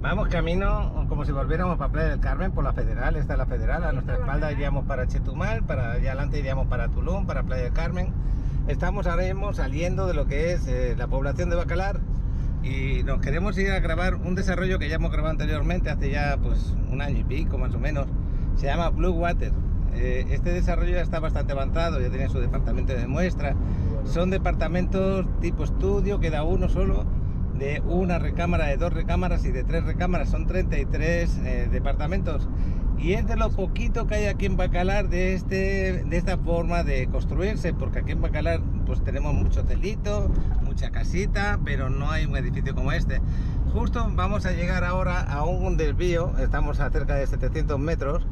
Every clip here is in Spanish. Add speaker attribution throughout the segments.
Speaker 1: Vamos camino como si volviéramos para Playa del Carmen por la Federal. Esta es la Federal, a nuestra espalda iríamos para Chetumal, para allá adelante iríamos para Tulum, para Playa del Carmen. Estamos ahora mismo saliendo de lo que es la población de Bacalar y nos queremos ir a grabar un desarrollo que ya hemos grabado anteriormente, hace ya pues un año y pico más o menos. Se llama Blue Water. Este desarrollo ya está bastante avanzado, ya tiene su departamento de muestra. Son departamentos tipo estudio, queda uno solo, de una recámara, de dos recámaras y de tres recámaras. Son 33 departamentos, y es de lo poquito que hay aquí en Bacalar de esta forma de construirse, porque aquí en Bacalar pues tenemos mucho hotelito, mucha casita, pero no hay un edificio como este. Justo vamos a llegar ahora a un desvío, estamos a cerca de 700 metros,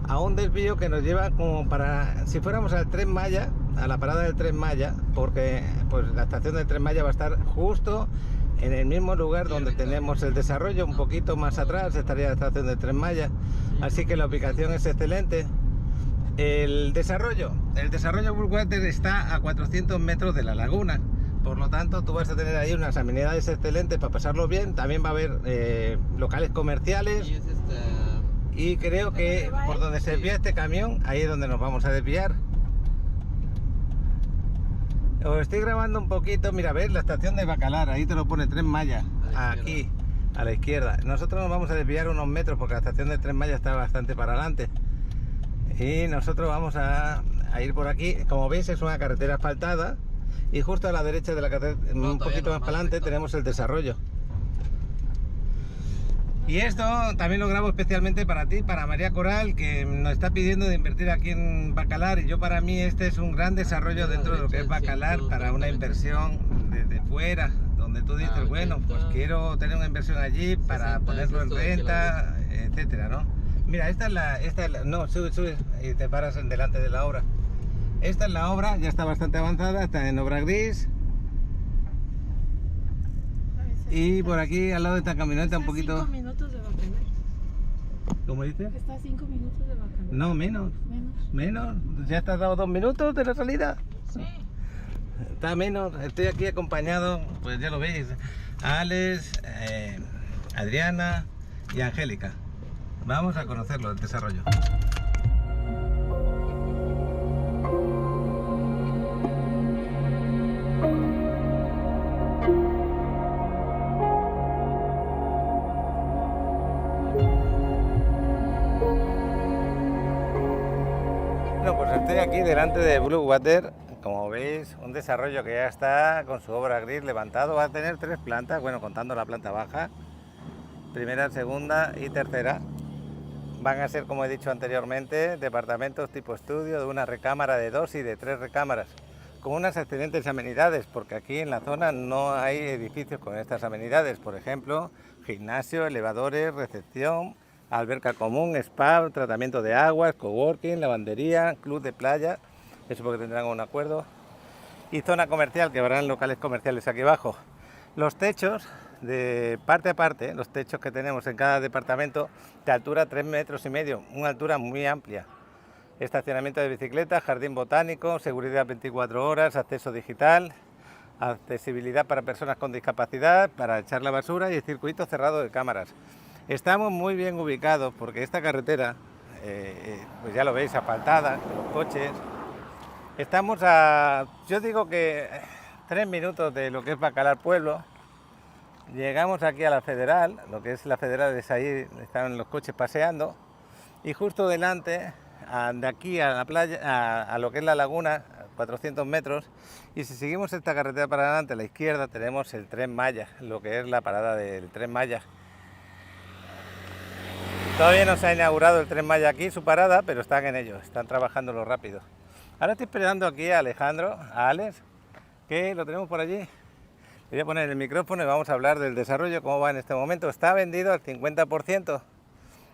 Speaker 1: a un desvío que nos lleva como para, si fuéramos al Tren Maya, a la parada del Tren Maya, porque pues la estación del Tren Maya va a estar justo en el mismo lugar donde tenemos el desarrollo. Un poquito más atrás estaría la estación del Tren Maya, así que la ubicación es excelente. El desarrollo Blue Water está a 400 metros de la laguna, por lo tanto tú vas a tener ahí unas amenidades excelentes para pasarlo bien. También va a haber locales comerciales, y creo que por donde se desvía este camión, ahí es donde nos vamos a desviar. Os estoy grabando un poquito, mira, ves la estación de Bacalar, ahí te lo pone Tren Maya, aquí a la izquierda. Nosotros nos vamos a desviar unos metros porque la estación de Tren Maya está bastante para adelante, y nosotros vamos a ir por aquí. Como veis, es una carretera asfaltada, y justo a la derecha de la carretera, un poquito más para adelante, tenemos el desarrollo. Y esto también lo grabo especialmente para ti, para María Coral, que nos está pidiendo de invertir aquí en Bacalar. Y yo, para mí, este es un gran desarrollo dentro de lo que es Bacalar, para una inversión desde fuera, donde tú dices, bueno, pues quiero tener una inversión allí para ponerlo en renta, etcétera, ¿no? Mira, esta es la, no, sube y te paras en delante de la obra. Esta es la obra, ya está bastante avanzada, está en obra gris. Y por aquí al lado de esta camioneta un poquito...
Speaker 2: 5 minutos de Bacalar.
Speaker 1: ¿Cómo dices?
Speaker 2: Está a 5 minutos de Bacalar.
Speaker 1: No, menos. Menos. ¿Ya te has dado 2 minutos de la salida?
Speaker 2: Sí.
Speaker 1: Está menos. Estoy aquí acompañado, pues ya lo veis, a Alex, Adriana y Angélica. Vamos a conocerlo, el desarrollo. Bueno, pues estoy aquí delante de Blue Water. Como veis, un desarrollo que ya está con su obra gris levantado. Va a tener 3 plantas, bueno, contando la planta baja, primera, segunda y tercera. Van a ser, como he dicho anteriormente, departamentos tipo estudio, de una recámara, de 2 y de 3 recámaras, con unas excelentes amenidades, porque aquí en la zona no hay edificios con estas amenidades. Por ejemplo, gimnasio, elevadores, recepción, alberca común, spa, tratamiento de aguas, coworking, lavandería, club de playa, eso porque tendrán un acuerdo, y zona comercial, que habrán locales comerciales aquí abajo. Los techos, de parte a parte, los techos que tenemos en cada departamento, de altura 3,5 metros, una altura muy amplia. Estacionamiento de bicicletas, jardín botánico, seguridad 24 horas, acceso digital, accesibilidad para personas con discapacidad, para echar la basura, y circuito cerrado de cámaras. Estamos muy bien ubicados porque esta carretera, pues ya lo veis, asfaltada, los coches. Estamos a, yo digo que 3 minutos de lo que es Bacalar Pueblo. Llegamos aquí a la Federal, lo que es la Federal es ahí, están los coches paseando, y justo delante, de aquí a la playa, a lo que es la laguna, 400 metros, y si seguimos esta carretera para adelante, a la izquierda, tenemos el Tren Maya, lo que es la parada del Tren Maya. Todavía no se ha inaugurado el Tren Maya aquí, su parada, pero están en ello, están trabajándolo rápido. Ahora estoy esperando aquí a Alejandro, a Alex, que lo tenemos por allí. Le voy a poner el micrófono y vamos a hablar del desarrollo, cómo va en este momento. Está vendido al 50%,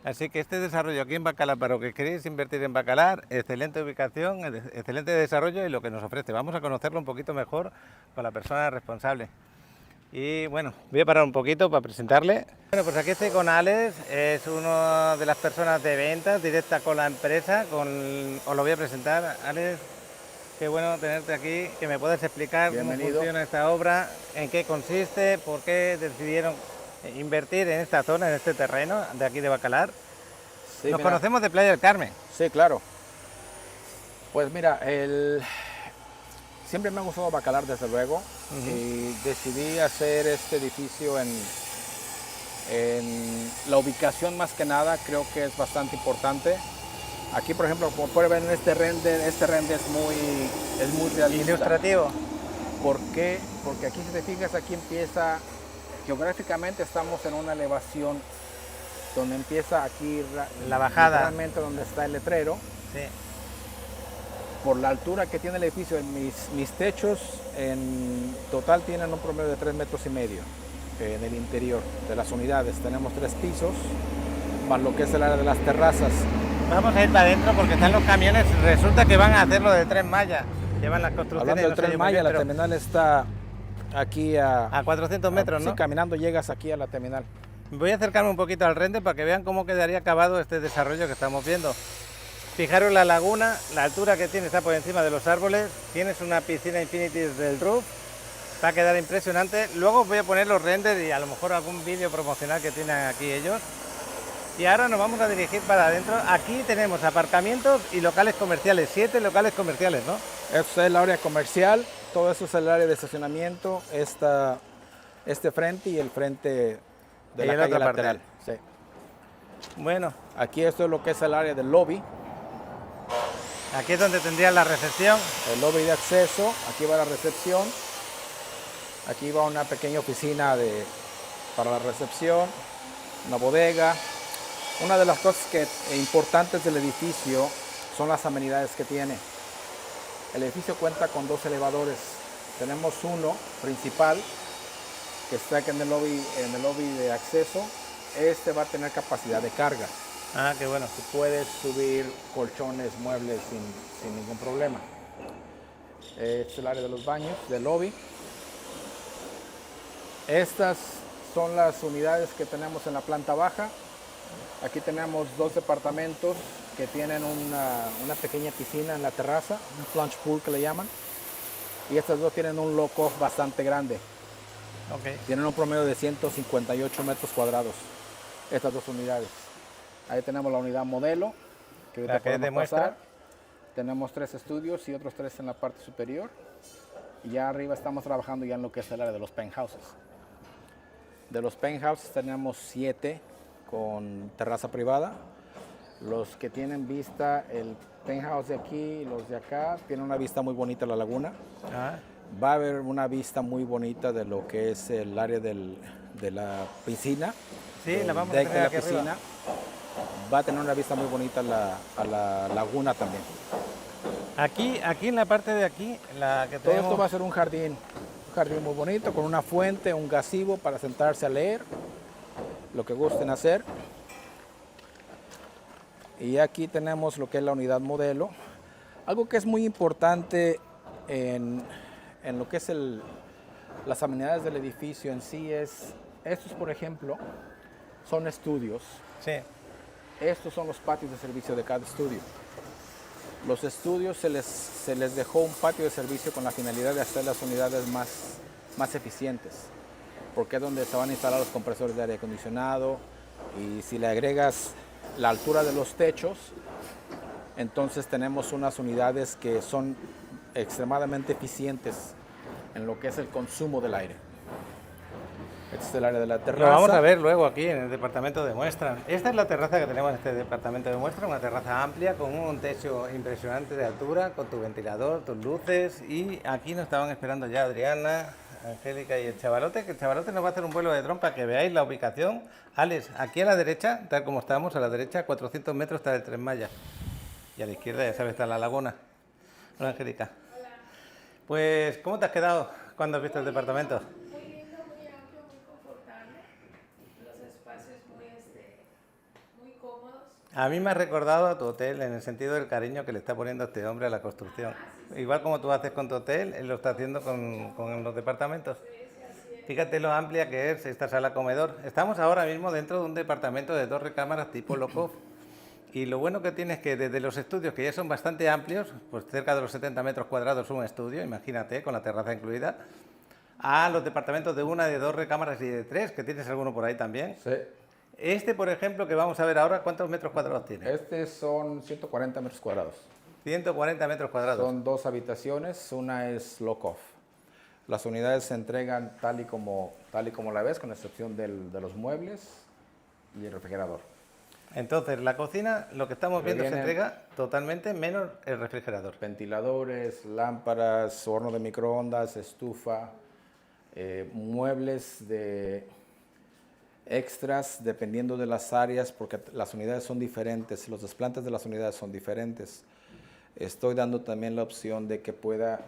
Speaker 1: así que este desarrollo aquí en Bacalar, para lo que queréis invertir en Bacalar, excelente ubicación, excelente desarrollo y lo que nos ofrece. Vamos a conocerlo un poquito mejor con la persona responsable. Y bueno, voy a parar un poquito para presentarle. Bueno, pues aquí estoy con Alex, es una de las personas de ventas directa con la empresa. Os lo voy a presentar. Alex, qué bueno tenerte aquí, que me puedas explicar cómo funciona esta obra, en qué consiste, por qué decidieron invertir en esta zona, en este terreno de aquí de Bacalar.
Speaker 3: Sí,
Speaker 1: Nos
Speaker 3: mira.
Speaker 1: conocemos de Playa del Carmen.
Speaker 3: Sí, claro. Pues mira, siempre me ha gustado Bacalar, desde luego, y decidí hacer este edificio en la ubicación más que nada, creo que es bastante importante. Aquí, por ejemplo, como pueden ver en este render es muy realista.
Speaker 1: Ilustrativo.
Speaker 3: ¿Por qué? Porque aquí, si te fijas, aquí empieza, geográficamente estamos en una elevación donde empieza aquí
Speaker 1: La bajada.
Speaker 3: realmente donde está el letrero.
Speaker 1: Sí.
Speaker 3: Por la altura que tiene el edificio, mis techos en total tienen un promedio de 3,5 metros en el interior de las unidades. Tenemos 3 pisos, más lo que es el área de las terrazas.
Speaker 1: Vamos a ir para adentro porque están los camiones. Resulta que van a hacerlo de Tren Maya. Llevan las construcciones.
Speaker 3: Hablando del
Speaker 1: no sé
Speaker 3: Tren
Speaker 1: yo muy
Speaker 3: Maya,
Speaker 1: bien,
Speaker 3: la
Speaker 1: pero
Speaker 3: terminal está aquí
Speaker 1: a 400 metros,
Speaker 3: sí,
Speaker 1: ¿no?
Speaker 3: caminando llegas aquí a la terminal.
Speaker 1: Voy a acercarme un poquito al render para que vean cómo quedaría acabado este desarrollo que estamos viendo. Fijaros la laguna, la altura que tiene está por encima de los árboles. Tienes una piscina infinity del roof. Va a quedar impresionante. Luego os voy a poner los renders y a lo mejor algún vídeo promocional que tienen aquí ellos. Y ahora nos vamos a dirigir para adentro. Aquí tenemos aparcamientos y locales comerciales, 7 locales comerciales, ¿no?
Speaker 3: Esto es el área comercial, todo eso es el área de estacionamiento, este frente y el frente de
Speaker 1: Y
Speaker 3: la
Speaker 1: el
Speaker 3: calle
Speaker 1: otra parte.
Speaker 3: lateral. Sí.
Speaker 1: Bueno,
Speaker 3: Aquí esto es lo que es el área del lobby,
Speaker 1: aquí es donde tendría la recepción.
Speaker 3: el lobby de acceso, aquí va la recepción, aquí va una pequeña oficina para la recepción, una bodega. Una de las cosas importantes del edificio son las amenidades que tiene. El edificio cuenta con 2 elevadores. Tenemos uno principal que está aquí en el lobby de acceso. Este va a tener capacidad de carga.
Speaker 1: Ah, qué bueno.
Speaker 3: Tú puedes subir colchones, muebles sin ningún problema. Este es el área de los baños, del lobby. Estas son las unidades que tenemos en la planta baja. Aquí tenemos 2 departamentos que tienen una pequeña piscina en la terraza, un plunge pool que le llaman. Y estas 2 tienen un lock-off bastante grande.
Speaker 1: Ok.
Speaker 3: Tienen un promedio de 158 metros cuadrados, estas 2 unidades. Ahí tenemos la unidad modelo, que ahorita
Speaker 1: La que es de
Speaker 3: podemos
Speaker 1: muestra.
Speaker 3: pasar. Tenemos 3 estudios y otros 3 en la parte superior. Y ya arriba estamos trabajando ya en lo que es el área de los penthouses. De los penthouses tenemos 7 con terraza privada. Los que tienen vista, el penthouse de aquí y los de acá, tienen una vista muy bonita a la laguna.
Speaker 1: Ah,
Speaker 3: Va a haber una vista muy bonita de lo que es el área de la piscina.
Speaker 1: sí, la
Speaker 3: el
Speaker 1: vamos a
Speaker 3: deck
Speaker 1: tener
Speaker 3: de
Speaker 1: aquí
Speaker 3: la piscina.
Speaker 1: arriba.
Speaker 3: Va a tener una vista muy bonita a la laguna también.
Speaker 1: Aquí en la parte de aquí, la que
Speaker 3: Todo
Speaker 1: tenemos...
Speaker 3: esto va a ser un jardín muy bonito, con una fuente, un gazebo para sentarse a leer, lo que gusten hacer. Y aquí tenemos lo que es la unidad modelo. Algo que es muy importante en lo que es las amenidades del edificio en sí estos, por ejemplo, son estudios.
Speaker 1: Sí.
Speaker 3: Estos son los patios de servicio de cada estudio. Los estudios se les dejó un patio de servicio con la finalidad de hacer las unidades más eficientes, porque es donde se van a instalar los compresores de aire acondicionado, y si le agregas la altura de los techos, entonces tenemos unas unidades que son extremadamente eficientes en lo que es el consumo del aire. Este es el área de la terraza.
Speaker 1: Lo vamos a ver luego aquí en el departamento de muestra. Esta es la terraza que tenemos en este departamento de muestra, una terraza amplia con un techo impresionante de altura, con tu ventilador, tus luces, y aquí nos estaban esperando ya Adriana, Angélica y el chavalote, que el chavalote nos va a hacer un vuelo de dron para que veáis la ubicación. Alex, aquí a la derecha, tal como estamos, a la derecha, a 400 metros está el Tren Maya, y a la izquierda, ya sabes, está la laguna. Hola, Angélica. Hola. Pues, ¿cómo te has quedado cuando has visto el departamento? A mí me ha recordado a tu hotel en el sentido del cariño que le está poniendo este hombre a la construcción. Igual como tú haces con tu hotel, él lo está haciendo con los departamentos. Fíjate lo amplia que es esta sala comedor. Estamos ahora mismo dentro de un departamento de 2 recámaras tipo loco. Y lo bueno que tiene es que desde los estudios, que ya son bastante amplios, pues cerca de los 70 metros cuadrados un estudio, imagínate, con la terraza incluida, a los departamentos de una, de dos recámaras y de tres, que tienes alguno por ahí también.
Speaker 3: Sí.
Speaker 1: Este, por ejemplo, que vamos a ver ahora, ¿cuántos metros cuadrados tiene?
Speaker 3: Este son 140 metros cuadrados.
Speaker 1: 140 metros cuadrados.
Speaker 3: Son 2 habitaciones, una es lock-off. Las unidades se entregan tal y como la ves, con excepción de los muebles y el refrigerador.
Speaker 1: Entonces, la cocina, lo que estamos
Speaker 3: Pero
Speaker 1: viendo, se
Speaker 3: vienen-
Speaker 1: entrega totalmente menos el refrigerador.
Speaker 3: Ventiladores, lámparas, horno de microondas, estufa, muebles de extras dependiendo de las áreas, porque las unidades son diferentes, los desplantes de las unidades son diferentes. Estoy dando también la opción de que pueda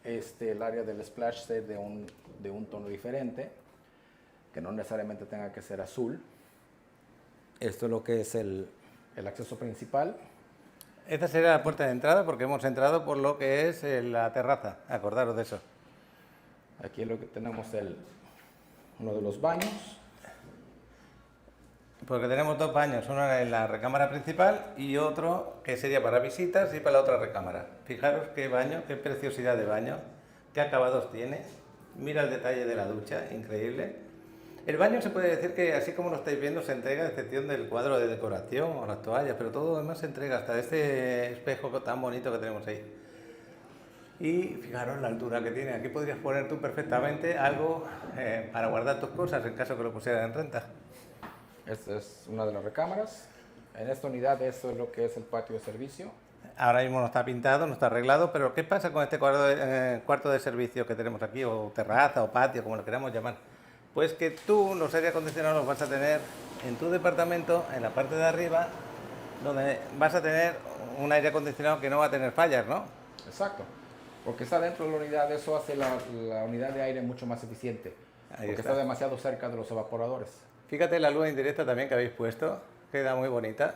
Speaker 3: el área del splash ser de un tono diferente, que no necesariamente tenga que ser azul. Esto es lo que es el acceso principal.
Speaker 1: Esta sería la puerta de entrada porque hemos entrado por lo que es la terraza, acordaros de eso.
Speaker 3: Aquí es lo que tenemos uno de los baños.
Speaker 1: Porque tenemos dos baños, uno en la recámara principal y otro que sería para visitas y para la otra recámara. Fijaros qué baño, qué preciosidad de baño, qué acabados tiene. Mira el detalle de la ducha, increíble. El baño se puede decir que, así como lo estáis viendo, se entrega a excepción del cuadro de decoración o las toallas, pero todo lo demás se entrega, hasta este espejo tan bonito que tenemos ahí. Y fijaros la altura que tiene. Aquí podrías poner tú perfectamente algo para guardar tus cosas en caso que lo pusieras en renta.
Speaker 3: Esta es una de las recámaras. En esta unidad esto es lo que es el patio de servicio.
Speaker 1: Ahora mismo no está pintado, no está arreglado, pero ¿qué pasa con este cuarto de servicio que tenemos aquí, o terraza, o patio, como lo queramos llamar? Pues que tú los aire acondicionados los vas a tener en tu departamento, en la parte de arriba, donde vas a tener un aire acondicionado que no va a tener fallas, ¿no?
Speaker 3: Exacto. Porque está dentro de la unidad, eso hace la unidad de aire mucho más eficiente.
Speaker 1: Ahí
Speaker 3: Porque
Speaker 1: está.
Speaker 3: está demasiado cerca de los evaporadores.
Speaker 1: Fíjate la luz indirecta también que habéis puesto, queda muy bonita.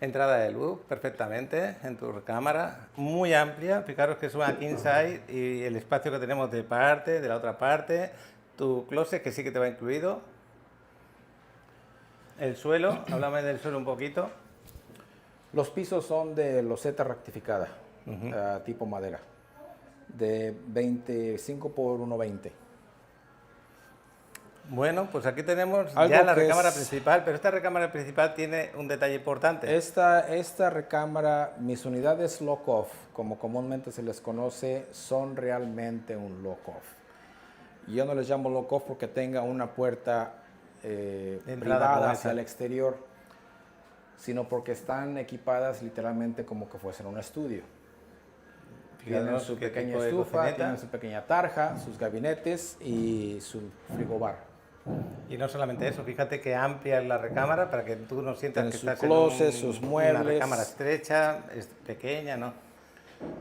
Speaker 1: Entrada de luz perfectamente en tu recámara, muy amplia. Fijaros que es una king size y el espacio que tenemos de parte, de la otra parte. Tu closet que sí que te va incluido. El suelo, háblame del suelo un poquito.
Speaker 3: Los pisos son de loseta rectificada, tipo madera, de 25 por 1,20.
Speaker 1: Bueno, pues aquí tenemos
Speaker 3: Algo
Speaker 1: ya la
Speaker 3: que
Speaker 1: recámara
Speaker 3: es-
Speaker 1: principal, pero esta recámara principal tiene un detalle importante.
Speaker 3: Esta recámara, mis unidades lock-off, como comúnmente se les conoce, son realmente un lock-off. Yo no les llamo lock-off porque tenga una puerta
Speaker 1: entrada como
Speaker 3: privada
Speaker 1: esa.
Speaker 3: hacia el exterior, sino porque están equipadas literalmente como que fuesen un estudio. Tienen
Speaker 1: Fijaros
Speaker 3: su
Speaker 1: qué
Speaker 3: pequeña
Speaker 1: tipo de
Speaker 3: estufa,
Speaker 1: cocineta.
Speaker 3: tienen su pequeña tarja, sus gabinetes y su frigobar.
Speaker 1: Y no solamente eso, fíjate que amplia es la recámara para que tú no sientas
Speaker 3: Tienen
Speaker 1: que
Speaker 3: su
Speaker 1: estás
Speaker 3: closet,
Speaker 1: en
Speaker 3: sus
Speaker 1: una
Speaker 3: muebles.
Speaker 1: recámara estrecha, es pequeña, ¿no?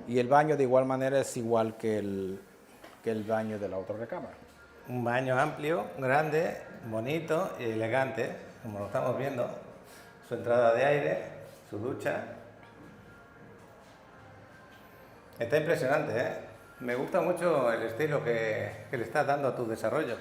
Speaker 3: Y el baño de igual manera es igual que el baño de la otra recámara.
Speaker 1: Un baño amplio, grande, bonito y elegante, como lo estamos viendo. Su entrada de aire, su ducha. Está impresionante, ¿eh? Me gusta mucho el estilo que le estás dando a tu desarrollo.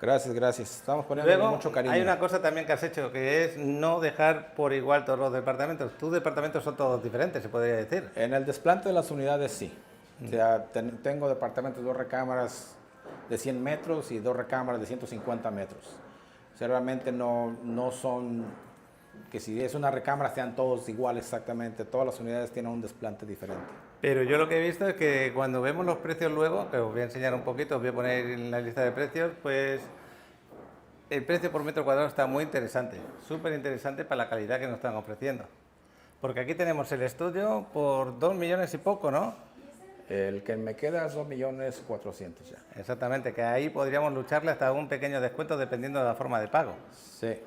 Speaker 3: Gracias, gracias. Estamos poniendo
Speaker 1: Luego,
Speaker 3: mucho cariño.
Speaker 1: hay una cosa también que has hecho, que es no dejar por igual todos los departamentos. Tus departamentos son todos diferentes, se podría decir.
Speaker 3: En el desplante de las unidades sí. O sea, tengo departamentos, 2 recámaras de 100 metros y 2 recámaras de 150 metros. O sea, realmente no son que si es una recámara sean todos iguales exactamente. Todas las unidades tienen un desplante diferente.
Speaker 1: Pero yo lo que he visto es que cuando vemos los precios luego, que os voy a enseñar un poquito, os voy a poner en la lista de precios, pues el precio por metro cuadrado está muy interesante, súper interesante para la calidad que nos están ofreciendo. Porque aquí tenemos el estudio por 2 millones y poco, ¿no?
Speaker 3: El que me queda es 2.400.000 ya.
Speaker 1: Exactamente, que ahí podríamos lucharle hasta un pequeño descuento dependiendo de la forma de pago.
Speaker 3: Sí.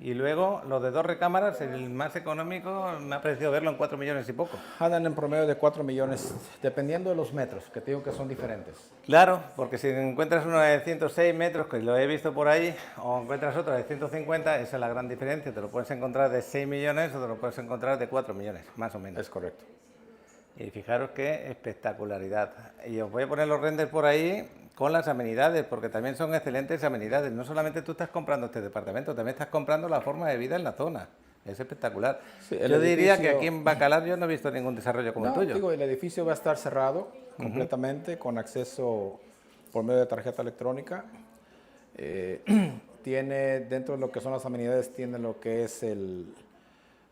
Speaker 1: Y luego los de 2 recámaras, el más económico me ha parecido verlo en 4 millones y poco.
Speaker 3: Andan en promedio de 4 millones, dependiendo de los metros, que te digo que son diferentes.
Speaker 1: Claro, porque si encuentras uno de 106 metros, que lo he visto por ahí, o encuentras otro de 150, esa es la gran diferencia. Te lo puedes encontrar de 6 millones o te lo puedes encontrar de 4 millones, más o menos.
Speaker 3: Es correcto.
Speaker 1: Y fijaros qué espectacularidad. Y os voy a poner los renders por ahí con las amenidades, porque también son excelentes amenidades. No solamente tú estás comprando este departamento, también estás comprando la forma de vida en la zona. Es espectacular.
Speaker 3: Sí, el
Speaker 1: Yo diría que
Speaker 3: edificio-
Speaker 1: aquí en Bacalar yo no he visto ningún desarrollo como el
Speaker 3: No,
Speaker 1: tuyo.
Speaker 3: digo, el edificio va a estar cerrado completamente con acceso por medio de tarjeta electrónica. Eh, tiene, dentro de lo que son las amenidades, tiene lo que es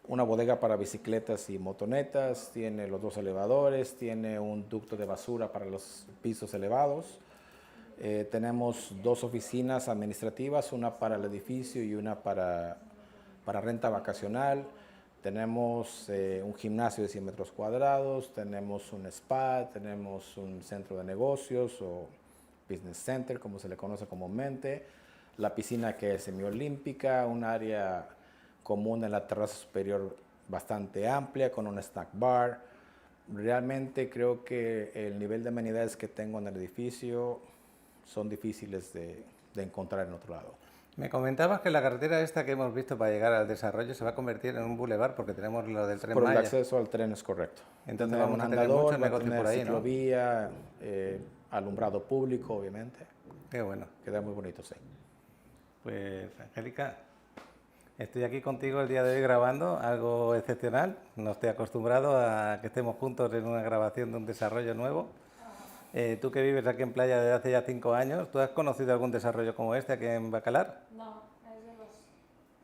Speaker 3: una bodega para bicicletas y motonetas, tiene los 2 elevadores, tiene un ducto de basura para los pisos elevados. Tenemos 2 oficinas administrativas, una para el edificio y una para renta vacacional. Tenemos un gimnasio de 100 metros cuadrados, tenemos un spa, tenemos un centro de negocios o business center, como se le conoce comúnmente, la piscina que es semiolímpica, un área común en la terraza superior bastante amplia con un snack bar. Realmente creo que el nivel de amenidades que tengo en el edificio son difíciles de encontrar en otro lado.
Speaker 1: Me comentabas que la carretera esta que hemos visto para llegar al desarrollo se va a convertir en un bulevar porque tenemos lo del Tren
Speaker 3: Por el
Speaker 1: Maya.
Speaker 3: acceso al tren es correcto.
Speaker 1: Entonces
Speaker 3: Tiene
Speaker 1: vamos
Speaker 3: un
Speaker 1: a tener
Speaker 3: andador,
Speaker 1: mucho
Speaker 3: va a
Speaker 1: negocio
Speaker 3: tener
Speaker 1: por ahí, ¿no?
Speaker 3: ciclovía, alumbrado público, obviamente.
Speaker 1: Qué bueno.
Speaker 3: Queda muy bonito, sí.
Speaker 1: Pues, Angélica, estoy aquí contigo el día de hoy grabando algo excepcional. No estoy acostumbrado a que estemos juntos en una grabación de un desarrollo nuevo. Tú que vives aquí en Playa desde hace ya 5 años, ¿tú has conocido algún desarrollo como este aquí en Bacalar?
Speaker 2: No, es de los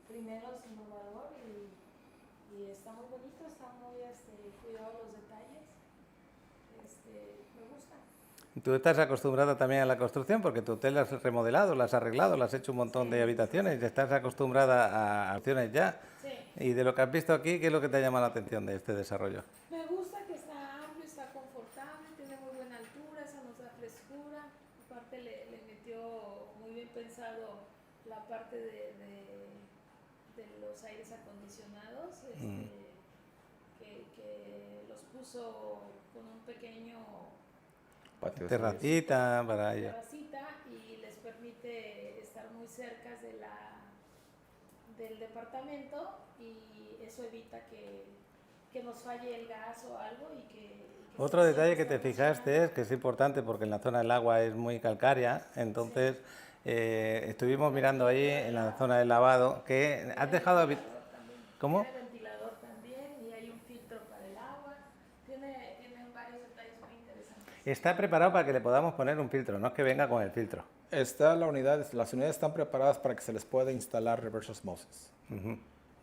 Speaker 2: primeros innovador y está muy bonito, está muy cuidado los detalles. Me gusta.
Speaker 1: Tú estás acostumbrada también a la construcción porque tu hotel lo has remodelado, lo has arreglado, lo has hecho un montón de habitaciones y estás acostumbrada a opciones ya.
Speaker 2: Sí.
Speaker 1: Y de lo que has visto aquí, ¿qué es lo que te ha llamado la atención de este desarrollo?
Speaker 2: Me gusta que está amplio, está confortable, tiene muy buena altura, esa nos da frescura. Aparte le metió muy bien pensado la parte de los aires acondicionados, que los puso con un pequeño
Speaker 3: Patio de
Speaker 1: Terracita para ello.
Speaker 2: terracita y les permite estar muy cerca del departamento y eso evita que nos falle el gas o algo y que
Speaker 1: Otro detalle que te
Speaker 2: esté
Speaker 1: fijaste es que es importante porque en la zona del agua es muy calcárea, entonces estuvimos mirando ahí en la zona del lavado que has dejado... ¿Cómo?
Speaker 2: Tiene ventilador también y hay un filtro para el agua. Tiene varios detalles muy interesantes.
Speaker 1: Está preparado para que le podamos poner un filtro, no es que venga con el filtro.
Speaker 3: las unidades están preparadas para que se les pueda instalar reverse osmosis,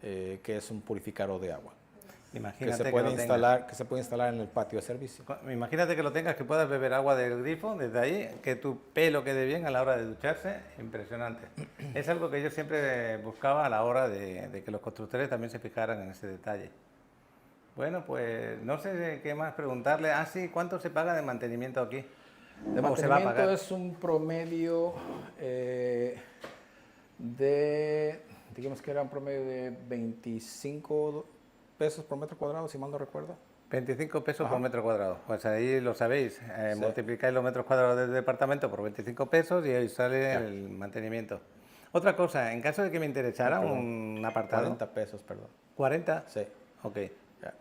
Speaker 3: que es un purificador de agua,
Speaker 1: Imagínate
Speaker 3: que
Speaker 1: lo tengas.
Speaker 3: se puede instalar en el patio de servicio.
Speaker 1: Imagínate que lo tengas, que puedas beber agua del grifo desde ahí, que tu pelo quede bien a la hora de ducharse, impresionante. Es algo que yo siempre buscaba a la hora de que los constructores también se fijaran en ese detalle. Bueno, pues no sé qué más preguntarle. Ah, sí, ¿cuánto se paga de mantenimiento aquí?
Speaker 3: De
Speaker 1: ¿O se va a
Speaker 3: mantenimiento
Speaker 1: pagar?
Speaker 3: es un promedio digamos que era un promedio de 25 pesos por metro cuadrado, si mal no recuerdo.
Speaker 1: 25 pesos por
Speaker 3: Ajá.
Speaker 1: metro cuadrado. Pues ahí lo sabéis.
Speaker 3: Sí.
Speaker 1: Multiplicáis los metros cuadrados del departamento por 25 pesos y ahí sale
Speaker 3: Ya.
Speaker 1: el mantenimiento. Otra cosa, en caso de que me interesara un apartado...
Speaker 3: 40 pesos, perdón.
Speaker 1: ¿40?
Speaker 3: Sí.
Speaker 1: Ok.
Speaker 3: Ya.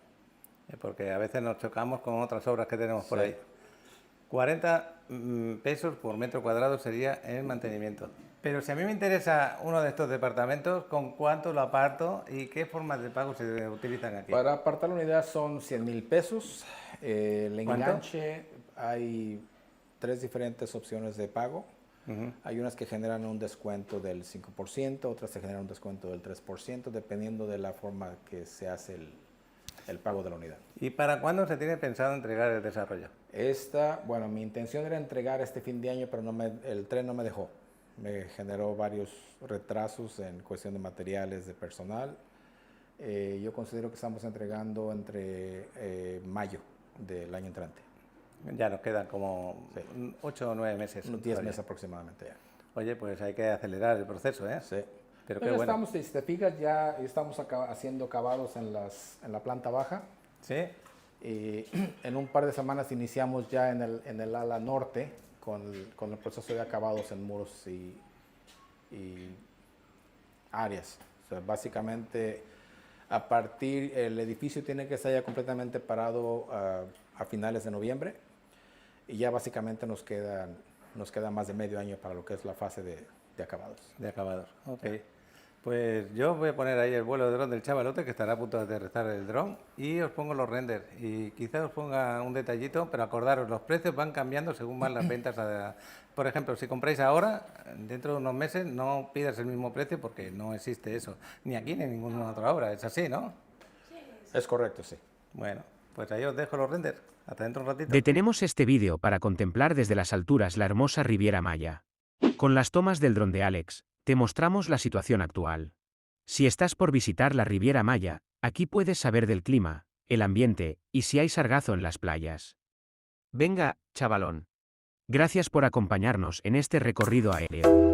Speaker 1: Porque a veces nos chocamos con otras obras que tenemos por
Speaker 3: Sí.
Speaker 1: ahí. 40 pesos por metro cuadrado sería el mantenimiento. Pero si a mí me interesa uno de estos departamentos, ¿con cuánto lo aparto y qué formas de pago se utilizan aquí?
Speaker 3: Para apartar la unidad son 100,000 pesos. El
Speaker 1: ¿Cuánto?
Speaker 3: enganche, hay 3 diferentes opciones de pago.
Speaker 1: Ujú.
Speaker 3: Hay unas que generan un descuento del 5%, otras que generan un descuento del 3%, dependiendo de la forma que se hace el pago de la unidad.
Speaker 1: ¿Y para cuándo se tiene pensado entregar el desarrollo?
Speaker 3: Bueno, mi intención era entregar este fin de año, pero el tren no me dejó. Me generó varios retrasos en cuestión de materiales, de personal. Yo considero que estamos entregando entre mayo del año entrante.
Speaker 1: Ya nos quedan como
Speaker 3: Sí.
Speaker 1: 8 o 9 meses.
Speaker 3: Unos 10
Speaker 1: todavía.
Speaker 3: meses aproximadamente ya.
Speaker 1: Oye, pues hay que acelerar el proceso, ¿eh?
Speaker 3: Sí.
Speaker 1: Pero
Speaker 3: Bueno,
Speaker 1: qué bueno.
Speaker 3: estamos, si te fijas, ya estamos haciendo acabados en la planta baja.
Speaker 1: ¿Sí?
Speaker 3: Y en un par de semanas iniciamos ya en el ala norte con el proceso de acabados en muros y áreas. O sea, básicamente, el edificio tiene que estar ya completamente parado a finales de noviembre y ya básicamente nos queda más de medio año para lo que es la fase de acabados.
Speaker 1: De acabados. Ok. Pues yo voy a poner ahí el vuelo de dron del chavalote que estará a punto de aterrizar el dron y os pongo los renders y quizás os ponga un detallito, pero acordaros, los precios van cambiando según van las ventas. Por ejemplo, si compráis ahora, dentro de unos meses no pidas el mismo precio porque no existe eso, ni aquí ni en ninguna otra obra, es así, ¿no?
Speaker 3: Es correcto, sí.
Speaker 1: Bueno, pues ahí os dejo los renders, hasta dentro de un ratito.
Speaker 4: Detenemos este vídeo para contemplar desde las alturas la hermosa Riviera Maya. Con las tomas del dron de Alex, te mostramos la situación actual. Si estás por visitar la Riviera Maya, aquí puedes saber del clima, el ambiente, y si hay sargazo en las playas. Venga, chavalón. Gracias por acompañarnos en este recorrido aéreo.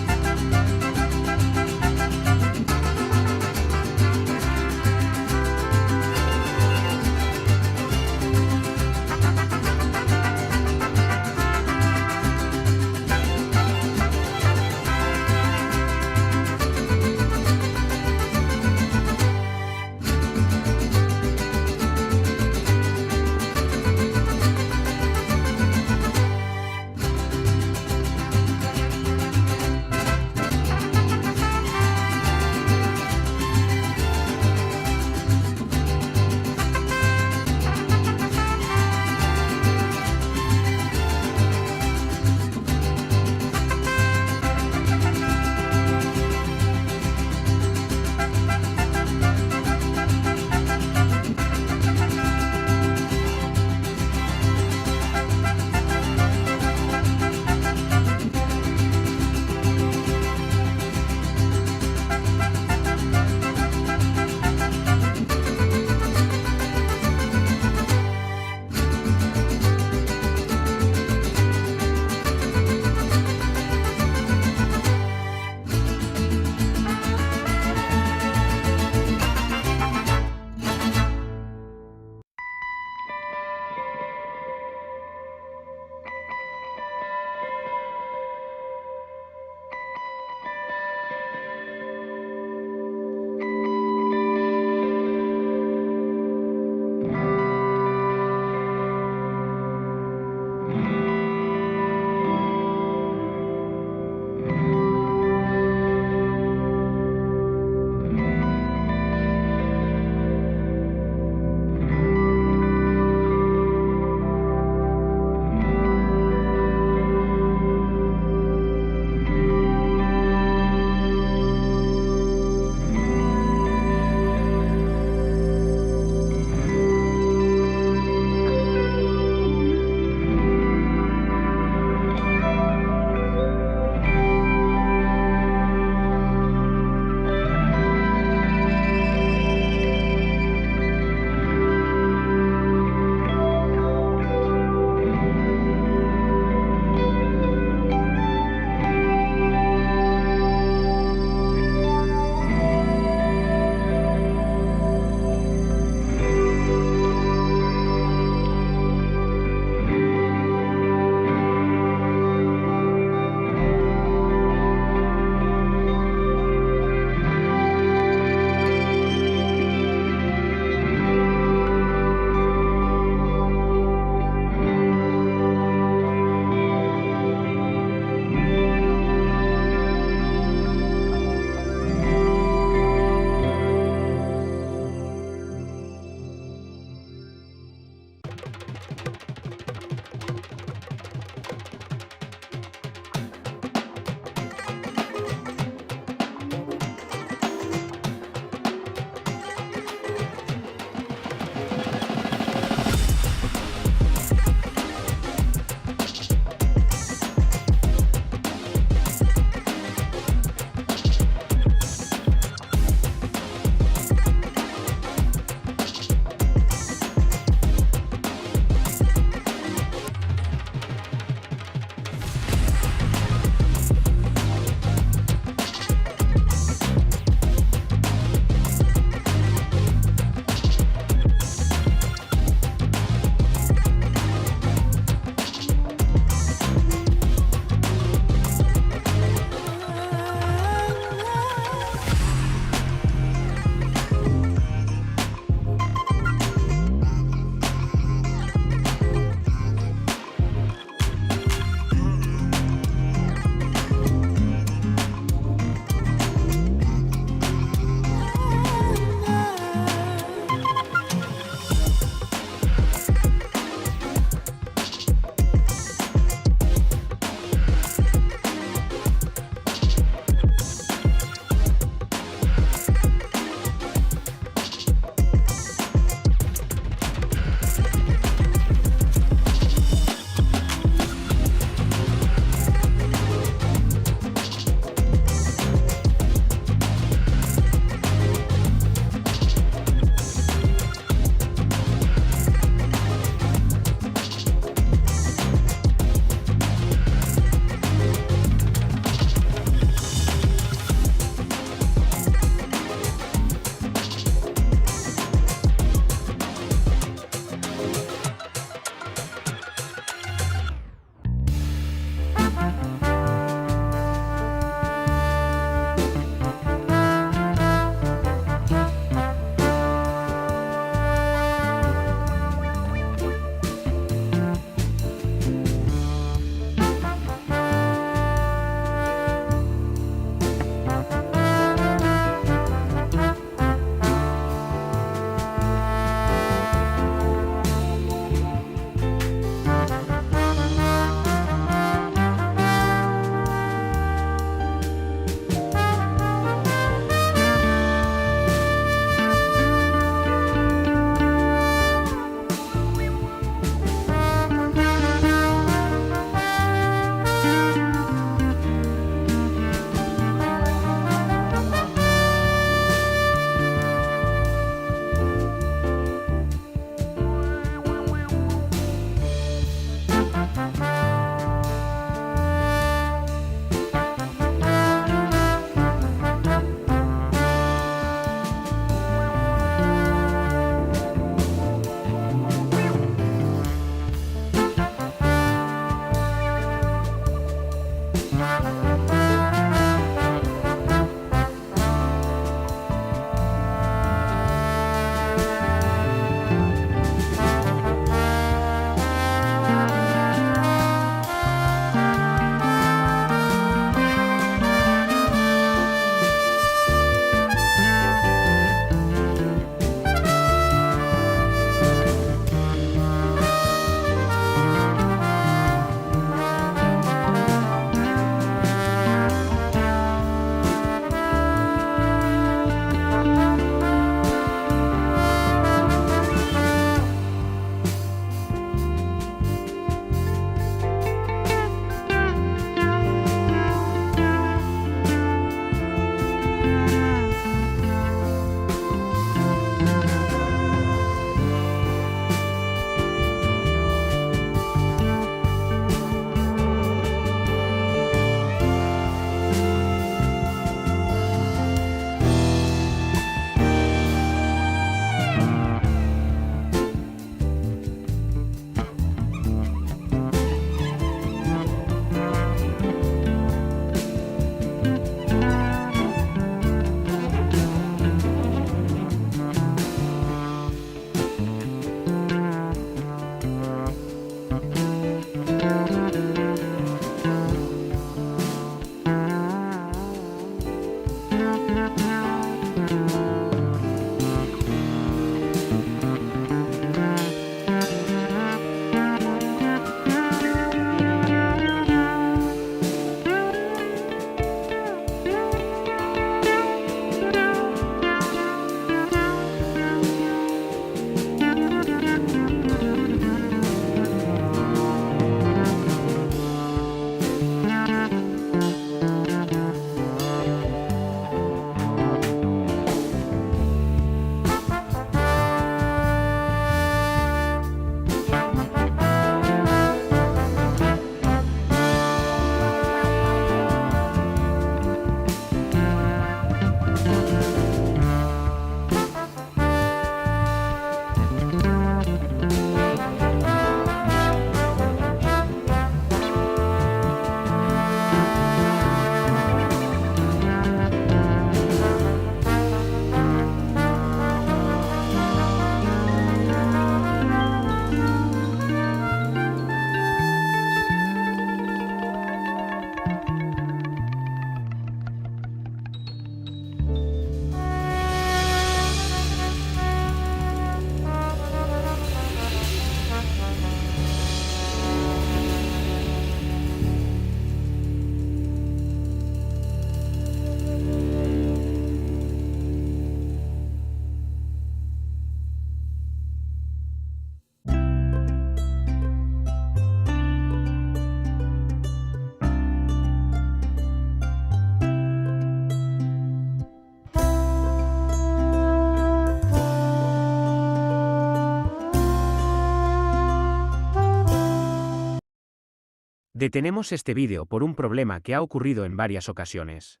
Speaker 4: Detenemos este vídeo por un problema que ha ocurrido en varias ocasiones.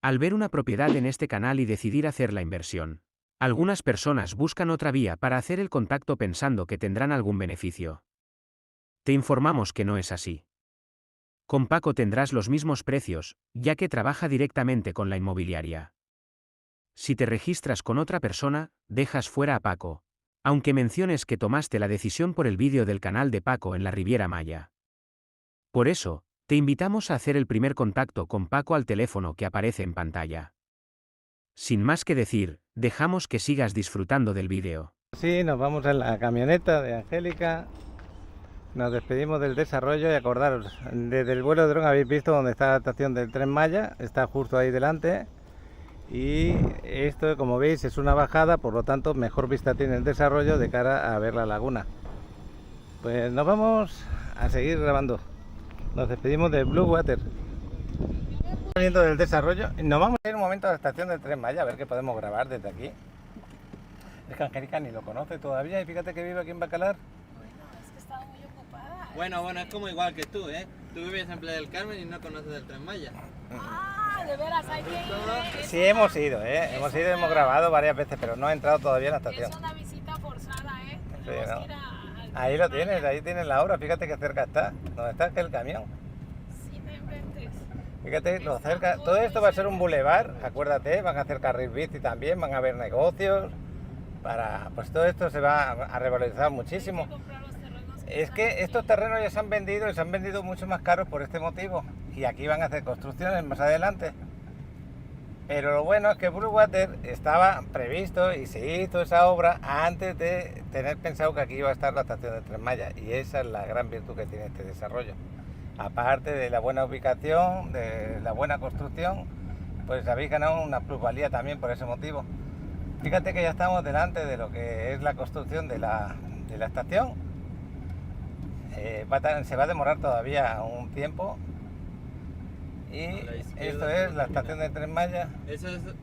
Speaker 4: Al ver una propiedad en este canal y decidir hacer la inversión, algunas personas buscan otra vía para hacer el contacto pensando que tendrán algún beneficio. Te informamos que no es así. Con Paco tendrás los mismos precios, ya que trabaja directamente con la inmobiliaria. Si te registras con otra persona, dejas fuera a Paco, aunque menciones que tomaste la decisión por el vídeo del canal de Paco en la Riviera Maya. Por eso, te invitamos a hacer el primer contacto con Paco al teléfono que aparece en pantalla. Sin más que decir, dejamos que sigas disfrutando del vídeo.
Speaker 1: Sí, nos vamos en la camioneta de Angélica. Nos despedimos del desarrollo y acordaros, desde el vuelo de dron habéis visto donde está la estación del Tren Maya, está justo ahí delante. Y esto, como veis, es una bajada, por lo tanto mejor vista tiene el desarrollo de cara a ver la laguna. Pues nos vamos a seguir grabando. Nos despedimos de Blue Water. Saliendo del desarrollo, nos vamos a ir un momento a la estación del Tren Maya a ver qué podemos grabar desde aquí. Es que Angélica ni lo conoce todavía y fíjate que vive aquí en Bacalar.
Speaker 2: Es que estaba muy ocupada.
Speaker 5: Bueno, es como igual que tú, ¿eh? Tú vives en Playa del Carmen y no conoces el Tren Maya.
Speaker 2: Ah, de veras, hay que ir.
Speaker 1: Sí, hemos ido, hemos ido, hemos grabado varias veces, pero no he entrado todavía en la estación.
Speaker 2: Es una visita forzada, ¿eh?
Speaker 1: Sí,
Speaker 2: Tenemos
Speaker 1: ¿no?
Speaker 2: que ir al
Speaker 1: Ahí lo
Speaker 2: Tren
Speaker 1: tienes,
Speaker 2: Maya.
Speaker 1: ahí tienes la obra, fíjate que cerca está. ¿Dónde está aquel camión?
Speaker 2: Sí, no inventes.
Speaker 1: Fíjate, lo cerca, todo esto va a ser un bulevar, acuérdate, van a hacer carril bici también, van a haber negocios, pues todo esto se va a revalorizar muchísimo. Es que estos terrenos ya se han vendido y se han vendido mucho más caros por este motivo, y aquí van a hacer construcciones más adelante. Pero lo bueno es que Bluewater estaba previsto y se hizo esa obra antes de tener pensado que aquí iba a estar la estación de Tren Maya, y esa es la gran virtud que tiene este desarrollo. Aparte de la buena ubicación, de la buena construcción, pues habéis ganado una plusvalía también por ese motivo. Fíjate que ya estamos delante de lo que es la construcción de la estación. Se va a demorar todavía un tiempo. Y esto es la estación de Tren Maya.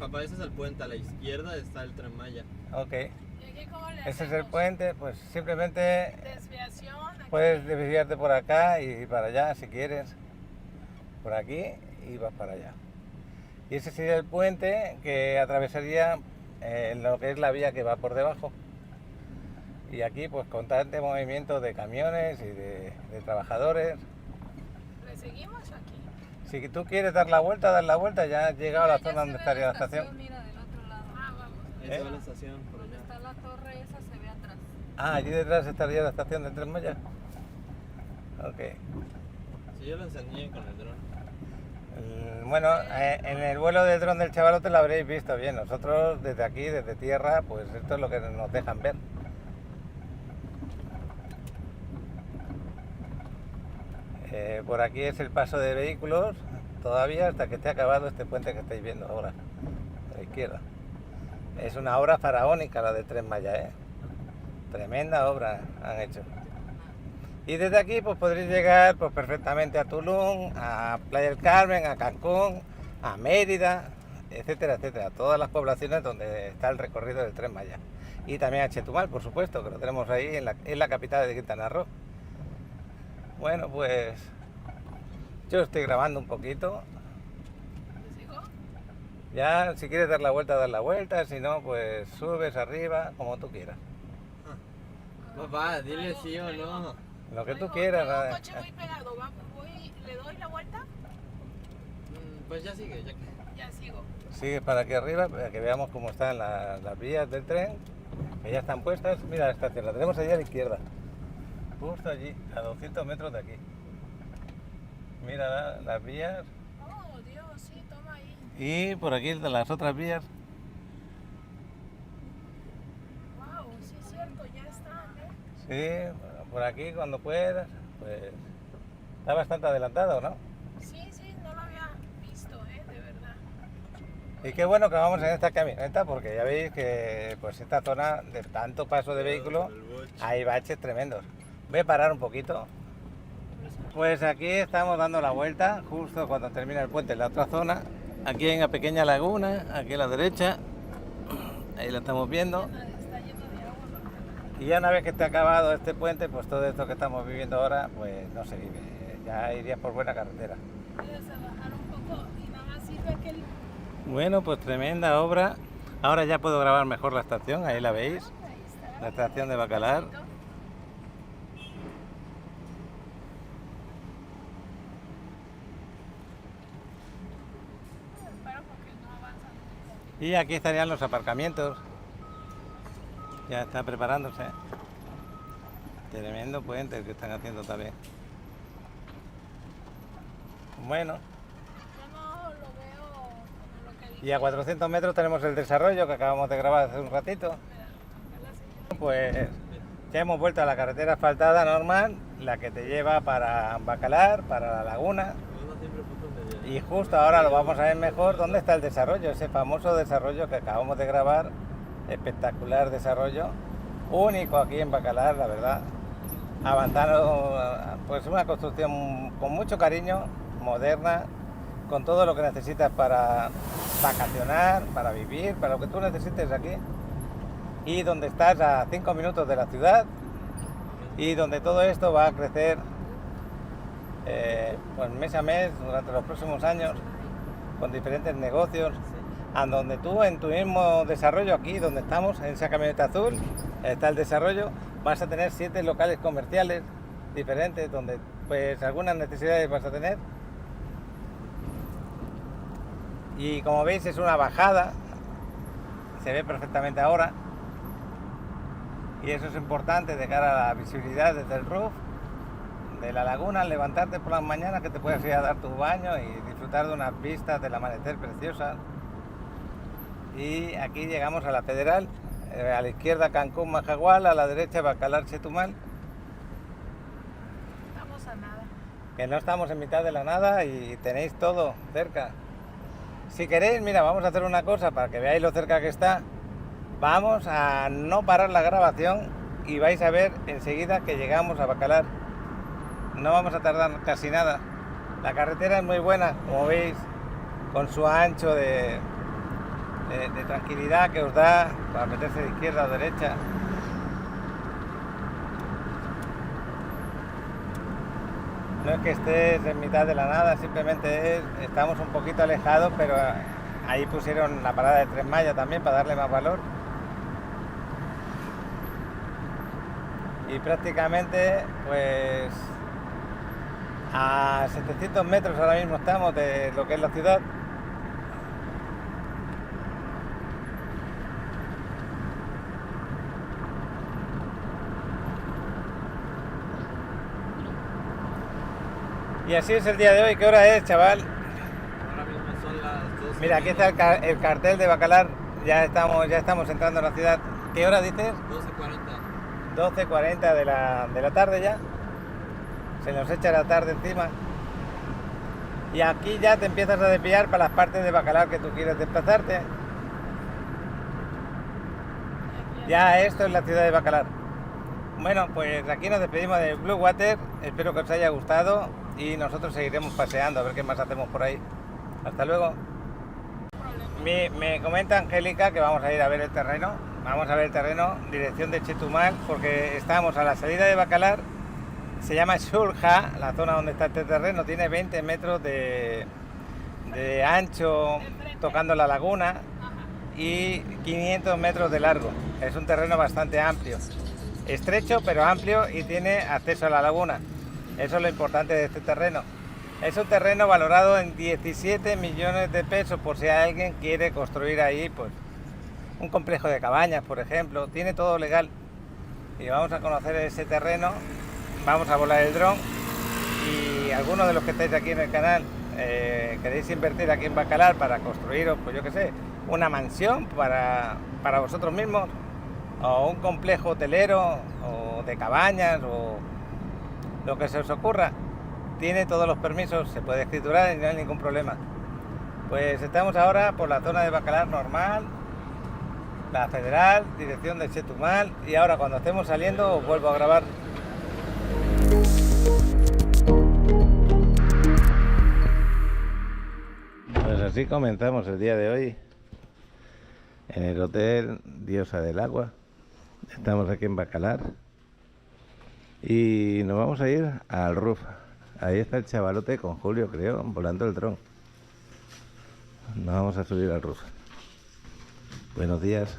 Speaker 5: Papá, ese es el puente, a la izquierda está el Tren Maya.
Speaker 1: Ok.
Speaker 2: ¿Y aquí cómo le
Speaker 1: Ese es el
Speaker 2: hacemos?
Speaker 1: puente, pues simplemente
Speaker 2: Desviación. Aquí.
Speaker 1: puedes desviarte por acá y para allá si quieres. Por aquí y vas para allá. Y ese sería el puente que atravesaría lo que es la vía que va por debajo. Y aquí pues constante movimiento de camiones y de trabajadores.
Speaker 2: ¿Le seguimos aquí?
Speaker 1: Si tú quieres dar la vuelta, ya has llegado a la zona donde estaría la estación.
Speaker 6: Mira, del otro lado.
Speaker 2: Ah, vamos.
Speaker 5: Ahí se va la estación, por
Speaker 6: Donde
Speaker 5: allá.
Speaker 6: está la torre esa se ve atrás.
Speaker 1: Ah, allí detrás estaría la estación de Tren Maya. Ok.
Speaker 5: Sí, yo lo enseñé con el dron.
Speaker 1: Bueno, en el vuelo del dron del Chavalote lo habréis visto bien. Nosotros desde aquí, desde tierra, pues esto es lo que nos dejan ver. Por aquí es el paso de vehículos, todavía hasta que esté acabado este puente que estáis viendo ahora, a la izquierda. Es una obra faraónica la de Tren Maya, ¿eh? Tremenda obra han hecho. Y desde aquí pues podréis llegar pues, perfectamente a Tulum, a Playa del Carmen, a Cancún, a Mérida, etcétera, etcétera. Todas las poblaciones donde está el recorrido del Tren Maya. Y también a Chetumal, por supuesto, que lo tenemos ahí en la capital de Quintana Roo. Bueno, pues yo estoy grabando un poquito.
Speaker 2: ¿Le sigo?
Speaker 1: Ya, si quieres dar la vuelta, si no, pues subes arriba, como tú quieras.
Speaker 5: Papá, dile sí o no.
Speaker 1: Lo que tú
Speaker 2: Oigo,
Speaker 1: quieras.
Speaker 2: tengo un
Speaker 1: ¿verdad?
Speaker 2: coche muy pegado. ¿Le doy la vuelta?
Speaker 5: Pues ya sigue, ya que.
Speaker 2: Ya sigo.
Speaker 1: Sigue para aquí arriba, para que veamos cómo están las vías del tren, que ya están puestas. Mira la estación, la tenemos allá a la izquierda, justo allí, a 200 metros de aquí. Mira las vías.
Speaker 2: Oh, Dios, sí, toma ahí.
Speaker 1: Y por aquí están las otras vías.
Speaker 2: Wow, sí es cierto, ya están, ¿eh?
Speaker 1: Sí, por aquí cuando puedas, pues está bastante adelantado, ¿no?
Speaker 2: Sí, no lo había visto, de verdad.
Speaker 1: Y qué bueno que vamos en esta camioneta, porque ya veis que pues esta zona de tanto paso de vehículos hay baches tremendos. Voy a parar un poquito. Pues aquí estamos dando la vuelta, justo cuando termina el puente en la otra zona. Aquí hay una pequeña laguna, aquí a la derecha. Ahí la estamos viendo.
Speaker 2: Está lleno de agua.
Speaker 1: Y ya una vez que esté acabado este puente, pues todo esto que estamos viviendo ahora, pues no se vive. Ya irías por buena carretera.
Speaker 2: Puedes bajar un poco y nada más sirve aquel.
Speaker 1: Bueno, pues tremenda obra. Ahora ya puedo grabar mejor la estación, ahí la veis.
Speaker 2: Ahí está.
Speaker 1: La estación de Bacalar.
Speaker 2: Para porque no avanza.
Speaker 1: Y aquí estarían los aparcamientos. Ya está preparándose. Tremendo puente el que están haciendo también. Bueno,
Speaker 2: Yo no lo veo como lo que dije.
Speaker 1: y a 400 metros tenemos el desarrollo que acabamos de grabar hace un ratito.
Speaker 2: Acá la señora.
Speaker 1: Pues ya hemos vuelto a la carretera asfaltada normal, la que te lleva para Bacalar, para la laguna.
Speaker 5: Uno siempre fotos de
Speaker 1: Y justo ahora lo vamos a ver mejor dónde está el desarrollo, ese famoso desarrollo que acabamos de grabar, espectacular desarrollo, único aquí en Bacalar, la verdad. Avanzando, pues una construcción con mucho cariño, moderna, con todo lo que necesitas para vacacionar, para vivir, para lo que tú necesites aquí. Y donde estás a 5 minutos de la ciudad y donde todo esto va a crecer pues mes a mes durante los próximos años con diferentes negocios, a donde tú en tu mismo desarrollo aquí donde estamos, en esa camioneta azul, está el desarrollo, vas a tener 7 locales comerciales diferentes donde pues algunas necesidades vas a tener Y como veis es una bajada, se ve perfectamente ahora. Y eso es importante de cara a la visibilidad desde el roof de la laguna, al levantarte por las mañanas, que te puedes ir a dar tu baño y disfrutar de unas vistas del amanecer preciosas. Y aquí llegamos a la Federal, a la izquierda Cancún Majagual, a la derecha Bacalar Chetumal.
Speaker 2: Estamos a nada.
Speaker 1: Que no estamos en mitad de la nada y tenéis todo cerca. Si queréis, mira, vamos a hacer una cosa para que veáis lo cerca que está. Vamos a no parar la grabación y vais a ver enseguida que llegamos a Bacalar. No vamos a tardar casi nada. La carretera es muy buena, como veis, con su ancho de tranquilidad que os da para meterse de izquierda o derecha. No es que estés en mitad de la nada, simplemente estamos un poquito alejados, pero ahí pusieron la parada de Tren Maya también para darle más valor. Y prácticamente pues a 700 metros ahora mismo estamos de lo que es la ciudad. Y así es el día de hoy. ¿Qué hora es, chaval?
Speaker 5: Ahora mismo son las 12.
Speaker 1: Mira, aquí está el cartel de Bacalar. Ya estamos entrando en la ciudad. ¿Qué hora dices?
Speaker 5: 12:40.
Speaker 1: 12:40 de la tarde ya. Se nos echa la tarde encima. Y aquí ya te empiezas a desviar para las partes de Bacalar que tú quieres desplazarte. Ya esto es la ciudad de Bacalar. Bueno, pues aquí nos despedimos de Blue Water. Espero que os haya gustado y nosotros seguiremos paseando a ver qué más hacemos por ahí. Hasta luego. Me comenta Angélica que vamos a ir a ver el terreno. Vamos a ver el terreno, dirección de Chetumal, porque estamos a la salida de Bacalar. Se llama Xurja, la zona donde está este terreno. Tiene 20 metros de ancho tocando la laguna y 500 metros de largo. Es un terreno bastante amplio. Estrecho pero amplio y tiene acceso a la laguna. Eso es lo importante de este terreno. Es un terreno valorado en 17 millones de pesos por si alguien quiere construir ahí pues un complejo de cabañas, por ejemplo. Tiene todo legal. Y vamos a conocer ese terreno. Vamos a volar el dron. Y algunos de los que estáis aquí en el canal queréis invertir aquí en Bacalar para construiros, pues yo qué sé, una mansión para vosotros mismos, o un complejo hotelero o de cabañas o lo que se os ocurra, tiene todos los permisos, se puede escriturar y no hay ningún problema. Pues estamos ahora por la zona de Bacalar normal, la Federal, dirección de Chetumal, y ahora cuando estemos saliendo os vuelvo a grabar. Pues así comenzamos el día de hoy en el Hotel Diosa del Agua. Estamos aquí en Bacalar y nos vamos a ir al roof. Ahí está el chavalote con Julio, creo, volando el dron. Nos vamos a subir al roof. Buenos días.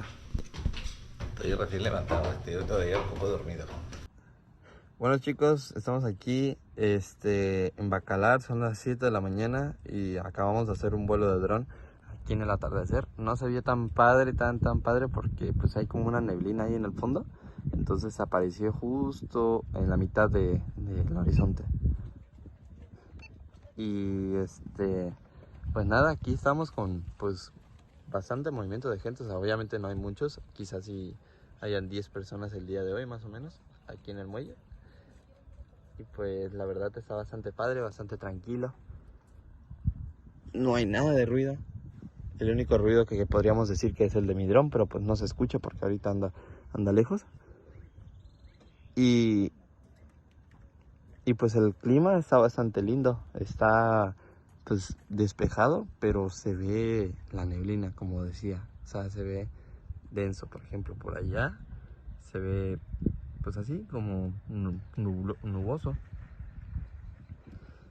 Speaker 1: Estoy recién levantado, estoy todavía un poco dormido.
Speaker 5: Bueno chicos, estamos aquí en Bacalar, son las 7 de la mañana y acabamos de hacer un vuelo de dron aquí en el atardecer. No se vio tan padre, tan padre porque pues hay como una neblina ahí en el fondo. Entonces apareció justo en la mitad del horizonte. Y pues nada, aquí estamos con pues bastante movimiento de gente. O sea, obviamente no hay muchos, quizás si hayan 10 personas el día de hoy más o menos aquí en el muelle. Y pues la verdad está bastante padre, bastante tranquilo. No hay nada de ruido. El único ruido que podríamos decir que es el de mi dron, pero pues no se escucha porque ahorita anda lejos. Y pues el clima está bastante lindo. Está pues despejado, pero se ve la neblina, como decía. O sea, se ve denso, por ejemplo, por allá. Se ve pues así como nuboso.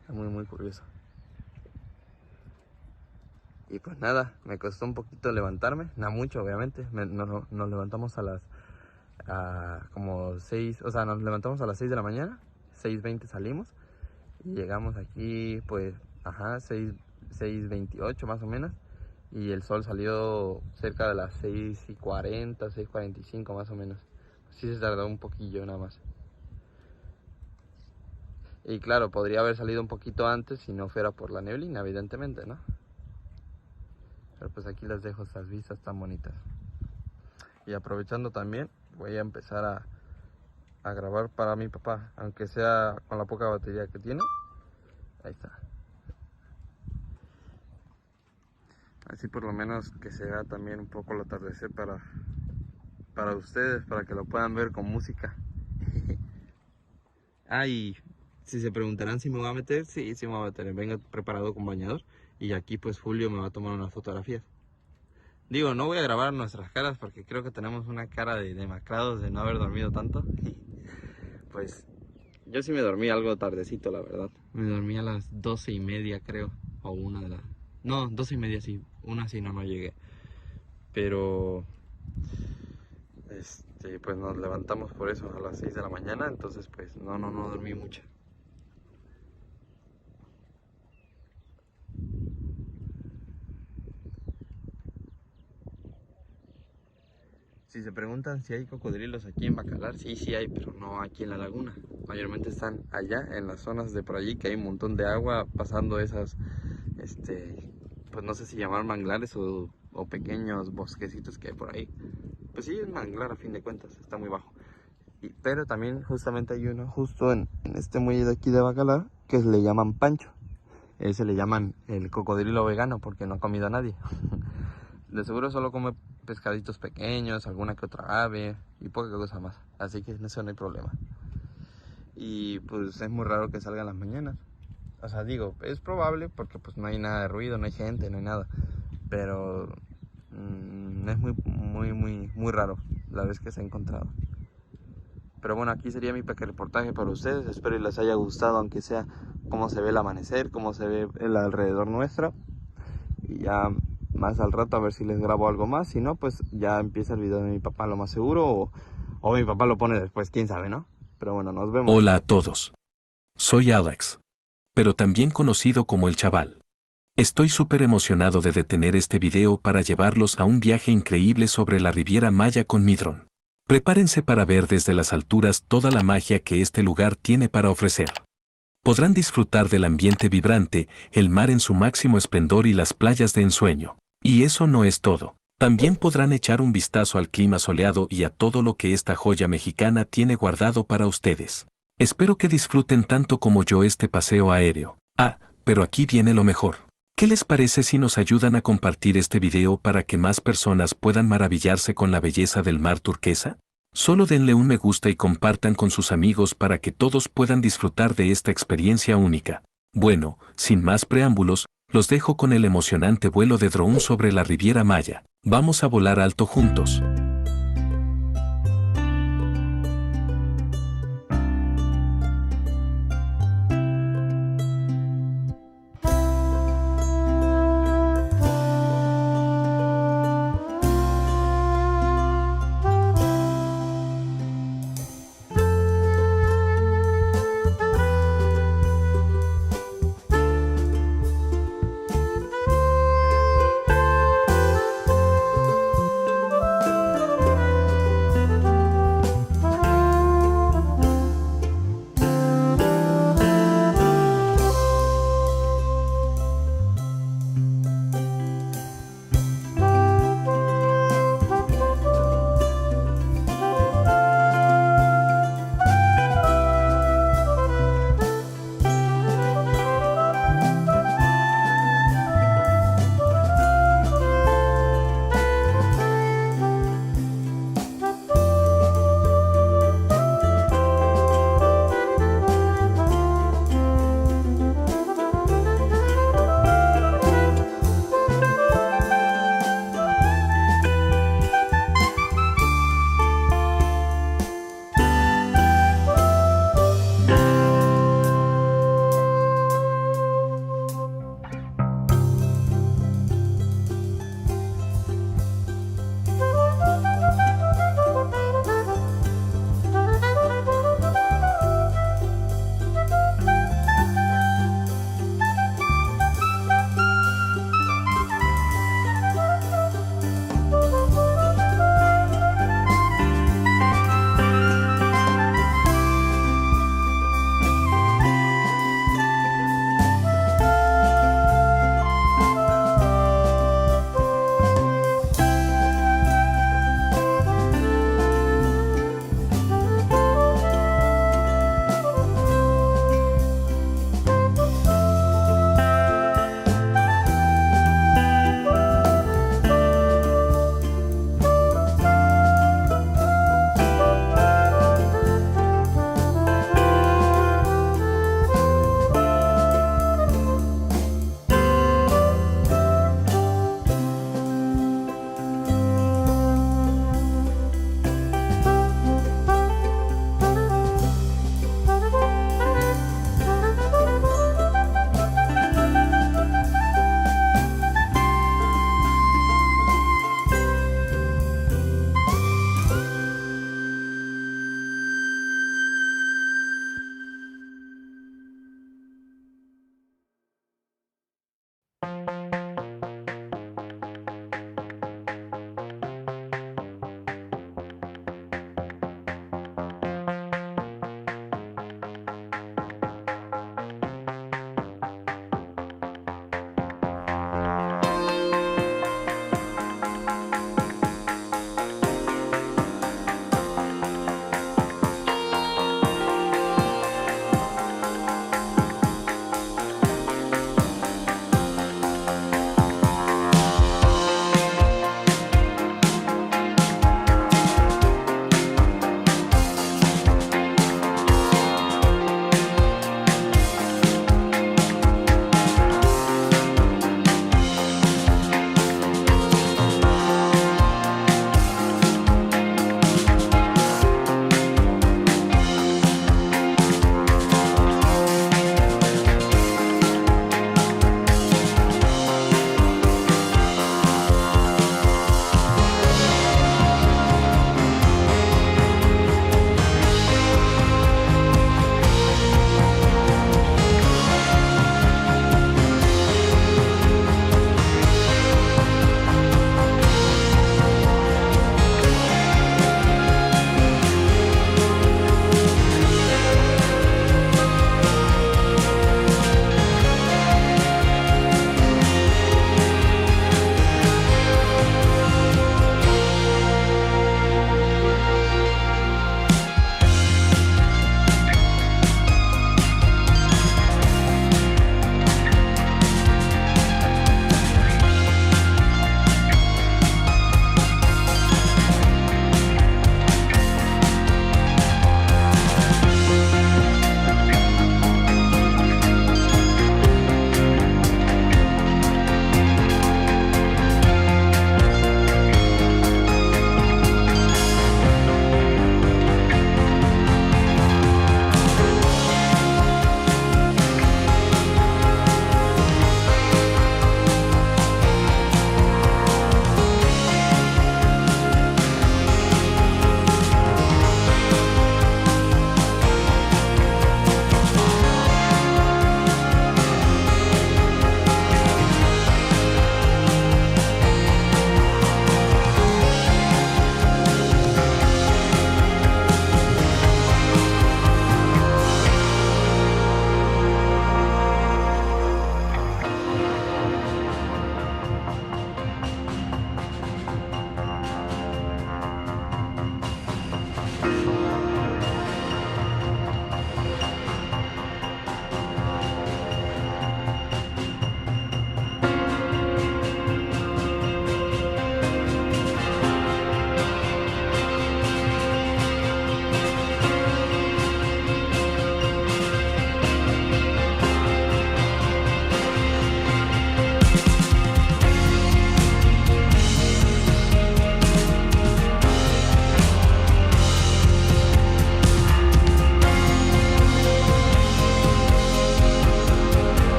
Speaker 5: Está muy curioso. Y pues nada, me costó un poquito levantarme, no mucho obviamente. Nos levantamos como 6, o sea, nos levantamos a las 6 de la mañana, 6:20 salimos y llegamos aquí pues, 6:28 más o menos. y el sol salió cerca de las 6:40, 6:45 más o menos. Sí se tardó un poquillo nada más. Y claro, podría haber salido un poquito antes si no fuera por la neblina, evidentemente, ¿no? Pero pues aquí les dejo estas vistas tan bonitas. Y aprovechando también, voy a empezar a grabar para mi papá, aunque sea con la poca batería que tiene. Ahí está. Así por lo menos que se vea también un poco el atardecer para ustedes, para que lo puedan ver con música. Y si se preguntarán si me voy a meter, sí, sí me voy a meter. Vengo preparado con bañador y aquí pues Julio me va a tomar unas fotografías. Digo, no voy a grabar nuestras caras porque creo que tenemos una cara de demacrados de no haber dormido tanto. Pues yo sí me dormí algo tardecito, la verdad. Me dormí a las 12:30 creo, o una de las... No, 12:30 sí, una sí no llegué. Pero pues nos levantamos por eso a las 6 de la mañana, entonces pues no dormí mucho. Si se preguntan si hay cocodrilos aquí en Bacalar, sí, sí hay, pero no aquí en la laguna. Mayormente están allá, en las zonas de por allí, que hay un montón de agua pasando esas, pues no sé si llamar manglares o pequeños bosquecitos que hay por ahí. Pues sí, es manglar a fin de cuentas, está muy bajo. Pero también justamente hay uno justo en este muelle de aquí de Bacalar, que le llaman Pancho. Ese le llaman el cocodrilo vegano porque no ha comido a nadie. De seguro solo come pescaditos pequeños, alguna que otra ave y poca cosa más. Así que en eso no hay problema. Y pues es muy raro que salga en las mañanas. O sea, digo, es probable porque pues no hay nada de ruido, no hay gente, no hay nada. Pero es muy raro la vez que se ha encontrado. Pero bueno, aquí sería mi pequeño reportaje para ustedes. Espero que les haya gustado, aunque sea cómo se ve el amanecer, cómo se ve el alrededor nuestro. Y ya más al rato a ver si les grabo algo más. Si no, pues ya empieza el video de mi papá, lo más seguro. O mi papá lo pone después, quién sabe, ¿no? Pero bueno, nos vemos.
Speaker 7: Hola a todos. Soy Alex, pero también conocido como El Chaval. Estoy súper emocionado de detener este video para llevarlos a un viaje increíble sobre la Riviera Maya con mi dron. Prepárense para ver desde las alturas toda la magia que este lugar tiene para ofrecer. Podrán disfrutar del ambiente vibrante, el mar en su máximo esplendor y las playas de ensueño. Y eso no es todo. También podrán echar un vistazo al clima soleado y a todo lo que esta joya mexicana tiene guardado para ustedes. Espero que disfruten tanto como yo este paseo aéreo. Pero aquí viene lo mejor. ¿Qué les parece si nos ayudan a compartir este video para que más personas puedan maravillarse con la belleza del mar turquesa? Solo denle un me gusta y compartan con sus amigos para que todos puedan disfrutar de esta experiencia única. Bueno, sin más preámbulos, los dejo con el emocionante vuelo de dron sobre la Riviera Maya. Vamos a volar alto juntos.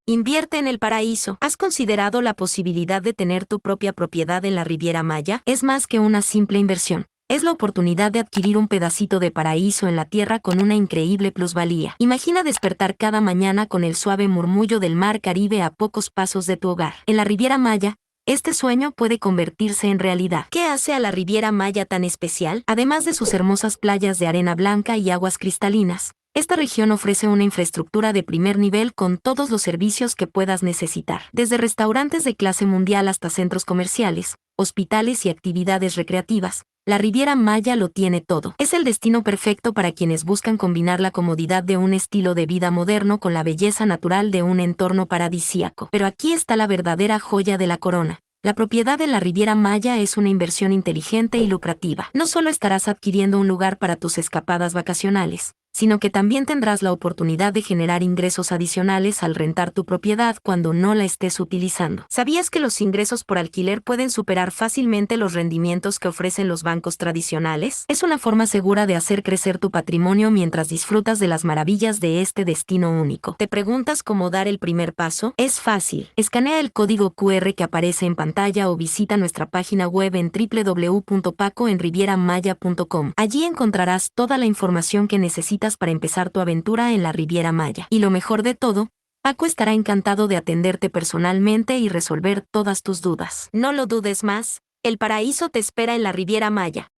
Speaker 8: Invierte en el paraíso. ¿Has considerado la posibilidad de tener tu propia propiedad en la Riviera Maya? Es más que una simple inversión. Es la oportunidad de adquirir un pedacito de paraíso en la tierra con una increíble plusvalía. Imagina despertar cada mañana con el suave murmullo del mar Caribe a pocos pasos de tu hogar. En la Riviera Maya, este sueño puede convertirse en realidad. ¿Qué hace a la Riviera Maya tan especial? Además de sus hermosas playas de arena blanca y aguas cristalinas, esta región ofrece una infraestructura de primer nivel con todos los servicios que puedas necesitar. Desde restaurantes de clase mundial hasta centros comerciales, hospitales y actividades recreativas, la Riviera Maya lo tiene todo. Es el destino perfecto para quienes buscan combinar la comodidad de un estilo de vida moderno con la belleza natural de un entorno paradisíaco. Pero aquí está la verdadera joya de la corona. La propiedad de la Riviera Maya es una inversión inteligente y lucrativa. No solo estarás adquiriendo un lugar para tus escapadas vacacionales, sino que también tendrás la oportunidad de generar ingresos adicionales al rentar tu propiedad cuando no la estés utilizando. ¿Sabías que los ingresos por alquiler pueden superar fácilmente los rendimientos que ofrecen los bancos tradicionales? Es una forma segura de hacer crecer tu patrimonio mientras disfrutas de las maravillas de este destino único. ¿Te preguntas cómo dar el primer paso? Es fácil. Escanea el código QR que aparece en pantalla o visita nuestra página web en www.pacoenrivieramaya.com. Allí encontrarás toda la información que necesitas para empezar tu aventura en la Riviera Maya. Y lo mejor de todo, Paco estará encantado de atenderte personalmente y resolver todas tus dudas. No lo dudes más, el paraíso te espera en la Riviera Maya.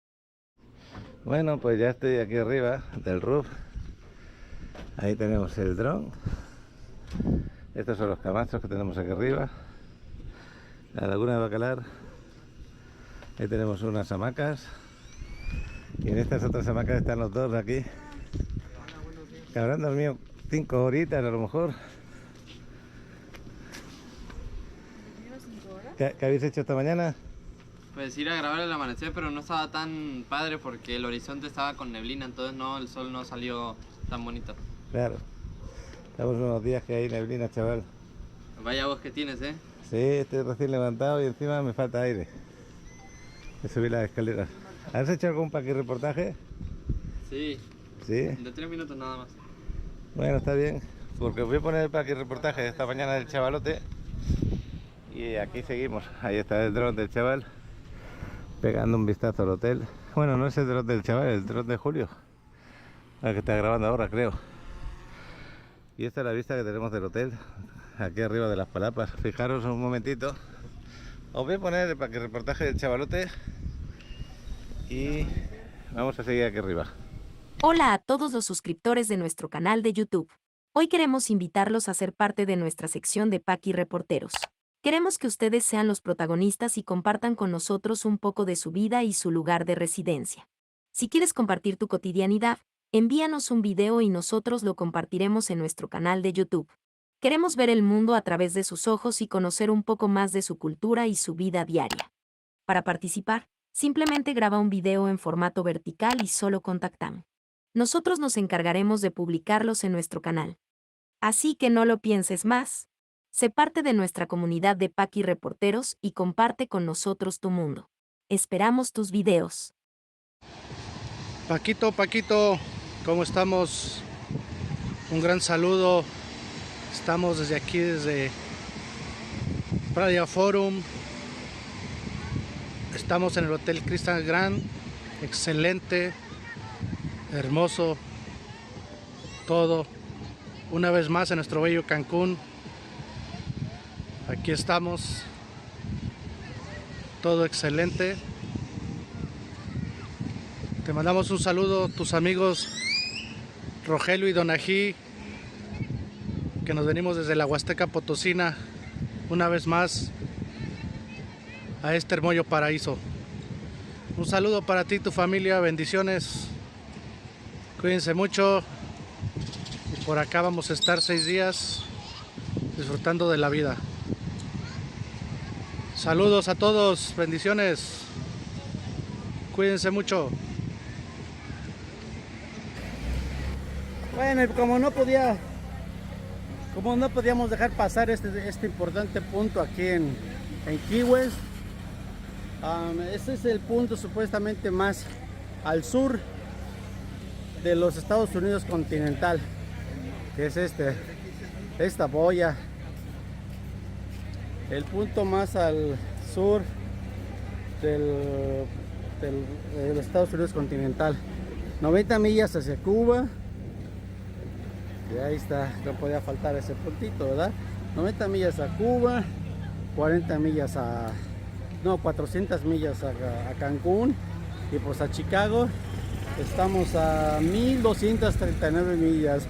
Speaker 1: Bueno, pues ya estoy aquí arriba del roof. Ahí tenemos el dron. Estos son los camastros que tenemos aquí arriba. La laguna de Bacalar. Ahí tenemos unas hamacas. Y en estas otras hamacas están los dos de aquí, que habrán dormido 5 horitas a lo mejor. ¿Qué habéis hecho esta mañana?
Speaker 5: Pues ir a grabar el amanecer, pero no estaba tan padre porque el horizonte estaba con neblina, entonces no, el sol no salió tan bonito.
Speaker 1: Claro. Estamos unos días que hay neblina, chaval.
Speaker 5: Vaya voz que tienes, ¿eh?
Speaker 1: Sí, estoy recién levantado y encima me falta aire. He subido las escaleras. ¿Has hecho algún reportaje?
Speaker 5: Sí.
Speaker 1: ¿Sí?
Speaker 5: De 3 minutos nada más.
Speaker 1: Bueno, está bien, porque os voy a poner el reportaje de esta mañana del chavalote. Y aquí seguimos. Ahí está el dron del chaval, pegando un vistazo al hotel. Bueno, no es el dron del chaval, es el dron de Julio, el que está grabando ahora, creo. Y esta es la vista que tenemos del hotel, aquí arriba de las palapas. Fijaros un momentito. Os voy a poner el reportaje del chavalote y vamos a seguir aquí arriba.
Speaker 8: Hola a todos los suscriptores de nuestro canal de YouTube. Hoy queremos invitarlos a ser parte de nuestra sección de Paqui Reporteros. Queremos que ustedes sean los protagonistas y compartan con nosotros un poco de su vida y su lugar de residencia. Si quieres compartir tu cotidianidad, envíanos un video y nosotros lo compartiremos en nuestro canal de YouTube. Queremos ver el mundo a través de sus ojos y conocer un poco más de su cultura y su vida diaria. Para participar, simplemente graba un video en formato vertical y solo contactamos. Nosotros nos encargaremos de publicarlos en nuestro canal. Así que no lo pienses más. Sé parte de nuestra comunidad de Paqui Reporteros y comparte con nosotros tu mundo. Esperamos tus videos.
Speaker 9: Paquito, ¿cómo estamos? Un gran saludo. Estamos desde aquí, desde Playa Forum. Estamos en el Hotel Crystal Grand. Excelente, hermoso, todo. Una vez más en nuestro bello Cancún. Aquí estamos. Todo excelente. Te mandamos un saludo a tus amigos Rogelio y Donají, que nos venimos desde la Huasteca Potosina una vez más a este hermoso paraíso. Un saludo para ti y tu familia, bendiciones, cuídense mucho y por acá vamos a estar 6 días disfrutando de la vida. Saludos a todos, bendiciones, cuídense mucho.
Speaker 10: Bueno, como no podíamos dejar pasar este importante punto aquí en Key West. Este es el punto supuestamente más al sur de los Estados Unidos continental, que es esta boya el punto más al sur de los Estados Unidos continental. 90 millas hacia Cuba. Y ahí está, no podía faltar ese puntito, ¿verdad? 90 millas a Cuba, 40 millas no, 400 millas a Cancún, y pues a Chicago estamos a 1239 millas.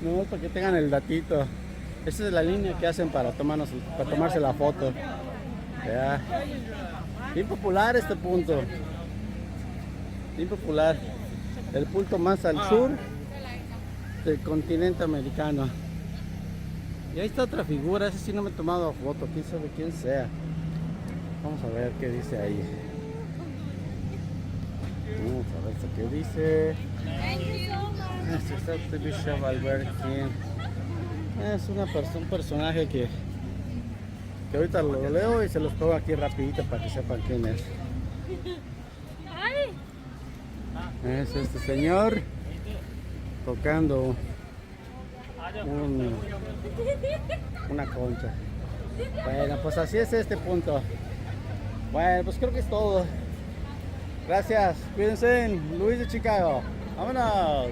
Speaker 10: No, para que tengan el datito. Esa es la línea que hacen para tomarse la foto. Ya. Bien popular este punto. Bien popular. El punto más al sur del continente americano. Y ahí está otra figura. Ese sí no me he tomado foto. Quién sabe quién sea. Vamos a ver qué dice ahí. Vamos a ver qué dice. Este está Bishop Albert King. Es un personaje que ahorita lo leo y se los pongo aquí rapidito para que sepan quién es. Es este señor tocando una concha. Bueno, pues así es este punto. Bueno, pues creo que es todo. Gracias, cuídense. Luis de Chicago. Vámonos.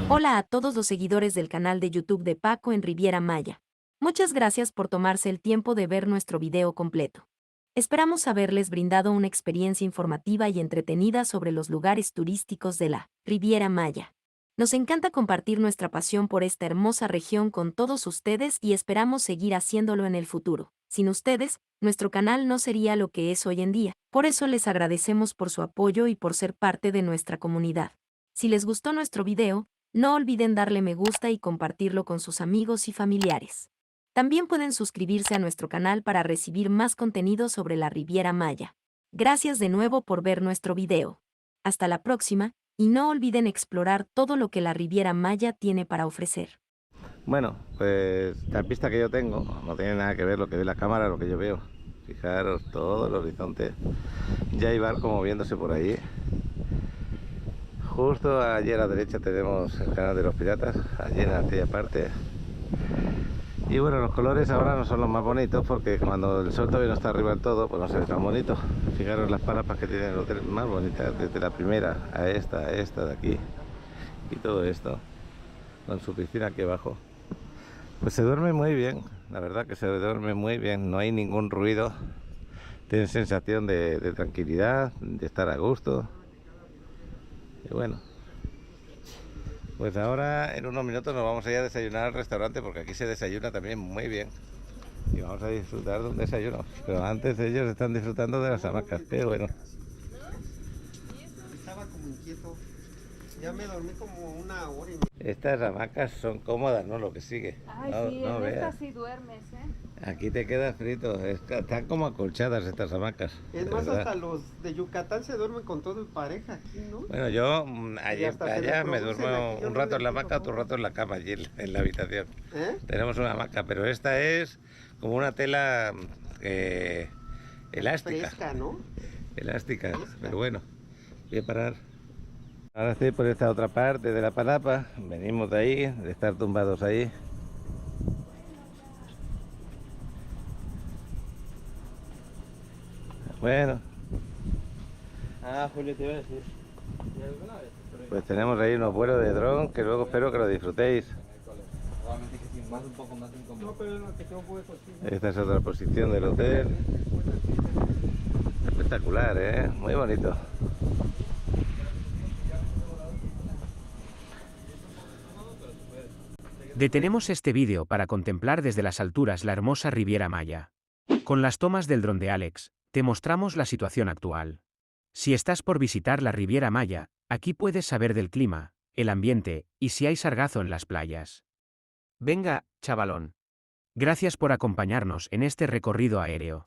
Speaker 8: Hola a todos los seguidores del canal de YouTube de Paco en Riviera Maya. Muchas gracias por tomarse el tiempo de ver nuestro video completo. Esperamos haberles brindado una experiencia informativa y entretenida sobre los lugares turísticos de la Riviera Maya. Nos encanta compartir nuestra pasión por esta hermosa región con todos ustedes y esperamos seguir haciéndolo en el futuro. Sin ustedes, nuestro canal no sería lo que es hoy en día. Por eso les agradecemos por su apoyo y por ser parte de nuestra comunidad. Si les gustó nuestro video, no olviden darle me gusta y compartirlo con sus amigos y familiares. También pueden suscribirse a nuestro canal para recibir más contenido sobre la Riviera Maya. Gracias de nuevo por ver nuestro video. Hasta la próxima, y no olviden explorar todo lo que la Riviera Maya tiene para ofrecer.
Speaker 1: Bueno, pues la pista que yo tengo no tiene nada que ver lo que ve la cámara, lo que yo veo. Fijaros todo el horizonte. Ya hay barco moviéndose por ahí. Justo allí a la derecha tenemos el canal de los piratas, allí en aquella parte. Y bueno, los colores ahora no son los más bonitos porque cuando el sol todavía no está arriba del todo, pues no se ve tan bonito. Fijaros las palapas que tiene el hotel, más bonitas, desde la primera a esta de aquí. Y todo esto, con su piscina aquí abajo. Pues se duerme muy bien, la verdad que se duerme muy bien, no hay ningún ruido. Tienes sensación de tranquilidad, de estar a gusto. Y bueno, pues ahora en unos minutos nos vamos a ir a desayunar al restaurante porque aquí se desayuna también muy bien. Y vamos a disfrutar de un desayuno. Pero antes ellos están disfrutando de las hamacas, pero bueno.
Speaker 11: Estaba como inquieto. Ya me dormí como una hora y media.
Speaker 1: Estas hamacas son cómodas, ¿no? Lo que sigue.
Speaker 6: Ay,
Speaker 1: no,
Speaker 6: sí,
Speaker 1: no
Speaker 6: en
Speaker 1: veas.
Speaker 6: esta sí duermes, ¿eh?
Speaker 1: Aquí te quedas frito. Están como acolchadas estas hamacas.
Speaker 11: Es
Speaker 1: de
Speaker 11: más,
Speaker 1: verdad.
Speaker 11: hasta los de Yucatán se duermen con todo en pareja aquí, ¿no?
Speaker 1: Bueno, yo
Speaker 11: Y
Speaker 1: allí
Speaker 11: hasta se
Speaker 1: allá me
Speaker 11: reproducen
Speaker 1: duermo
Speaker 11: aquí, yo
Speaker 1: un
Speaker 11: no
Speaker 1: rato en la
Speaker 11: les digo
Speaker 1: hamaca, otro
Speaker 11: cómo.
Speaker 1: rato en la cama, allí en la habitación.
Speaker 11: ¿Eh?
Speaker 1: Tenemos una hamaca, pero esta es como una tela elástica.
Speaker 11: Fresca, ¿no?
Speaker 1: Elástica, pero bueno, voy a parar. Ahora estoy por esta otra parte de la palapa, venimos de ahí, de estar tumbados ahí. Bueno.
Speaker 10: Julio, te iba a decir.
Speaker 1: Pues tenemos ahí unos vuelos de dron que luego espero que lo disfrutéis. Esta es otra posición del hotel. Espectacular, ¿eh? Muy bonito.
Speaker 4: Detenemos este vídeo para contemplar desde las alturas la hermosa Riviera Maya. Con las tomas del dron de Alex, te mostramos la situación actual. Si estás por visitar la Riviera Maya, aquí puedes saber del clima, el ambiente y si hay sargazo en las playas. Venga, chavalón. Gracias por acompañarnos en este recorrido aéreo.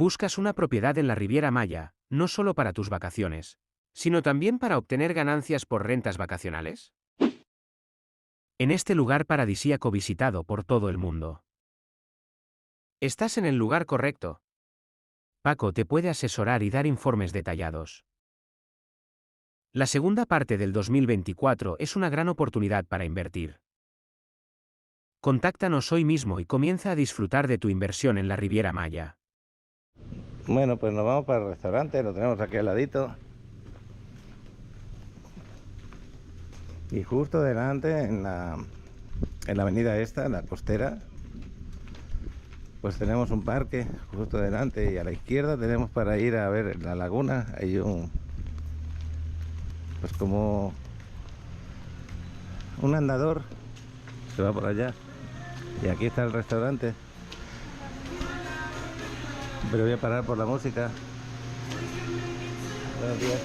Speaker 4: Buscas una propiedad en la Riviera Maya, no solo para tus vacaciones, sino también para obtener ganancias por rentas vacacionales. En este lugar paradisíaco visitado por todo el mundo. Estás en el lugar correcto. Paco te puede asesorar y dar informes detallados. La segunda parte del 2024 es una gran oportunidad para invertir. Contáctanos hoy mismo y comienza a disfrutar de tu inversión en la Riviera Maya.
Speaker 1: Bueno, pues nos vamos para el restaurante, lo tenemos aquí al ladito. Y justo delante, en la avenida esta, en la costera, pues tenemos un parque justo delante, y a la izquierda tenemos para ir a ver la laguna. Hay pues como un andador que va por allá, y aquí está el restaurante. Pero voy a parar por la música. Buenos días.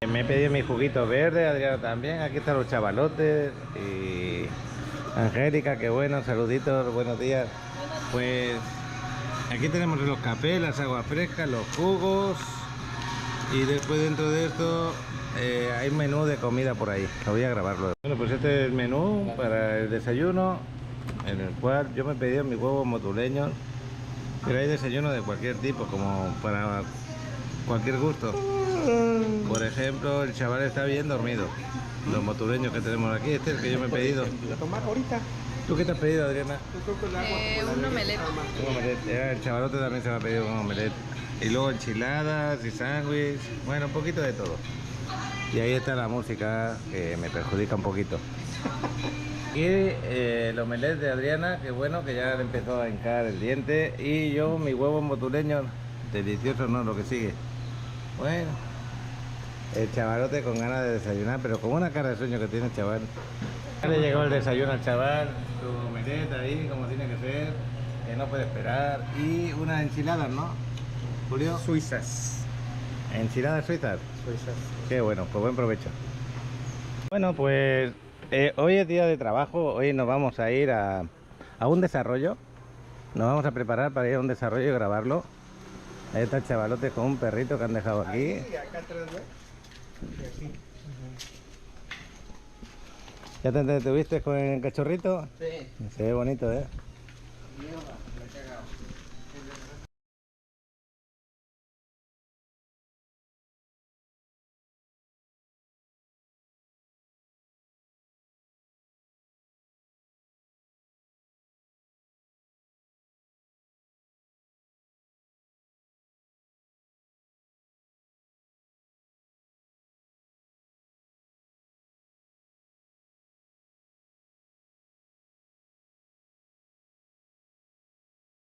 Speaker 1: Me he pedido mi juguito verde, Adriana también. Aquí están los chavalotes y Angélica, qué bueno, saluditos, buenos días. Pues aquí tenemos los cafés, las aguas frescas, los jugos, y después dentro de esto hay un menú de comida por ahí. Lo voy a grabarlo. Bueno, pues este es el menú para el desayuno, en el cual yo me he pedido mis huevos motuleños, pero hay desayuno de cualquier tipo, como para cualquier gusto. Por ejemplo, el chaval está bien dormido. Los motuleños que tenemos aquí, este es el que yo me he pedido. ¿Tú qué te has pedido, Adriana?
Speaker 6: Un omelette.
Speaker 1: Un omelette. El chavalote también se me ha pedido un omelette. Y luego enchiladas y sándwich. Bueno, un poquito de todo. Y ahí está la música, que me perjudica un poquito. Y el omelette de Adriana, que bueno, que ya le empezó a hincar el diente. Y yo, mis huevos motuleños, deliciosos, ¿no? Lo que sigue. Bueno, el chavalote con ganas de desayunar, pero con una cara de sueño que tiene el chaval. Ya le llegó el desayuno al chaval, su omelette ahí, como tiene que ser, que no puede esperar. Y unas enchiladas, ¿no, Julio?
Speaker 11: Suizas.
Speaker 1: ¿Enchiladas suizas?
Speaker 11: Suizas.
Speaker 1: Qué bueno, pues buen provecho. Bueno, pues hoy es día de trabajo, hoy nos vamos a ir a un desarrollo. Nos vamos a preparar para ir a un desarrollo y grabarlo. Ahí está el chavalote con un perrito que han dejado aquí.
Speaker 11: Acá atrás, ¿ves? Y aquí.
Speaker 1: ¿Ya te entretuviste con el cachorrito?
Speaker 11: Sí.
Speaker 1: Se ve bonito, ¿eh?
Speaker 11: Mierda, me he cagado.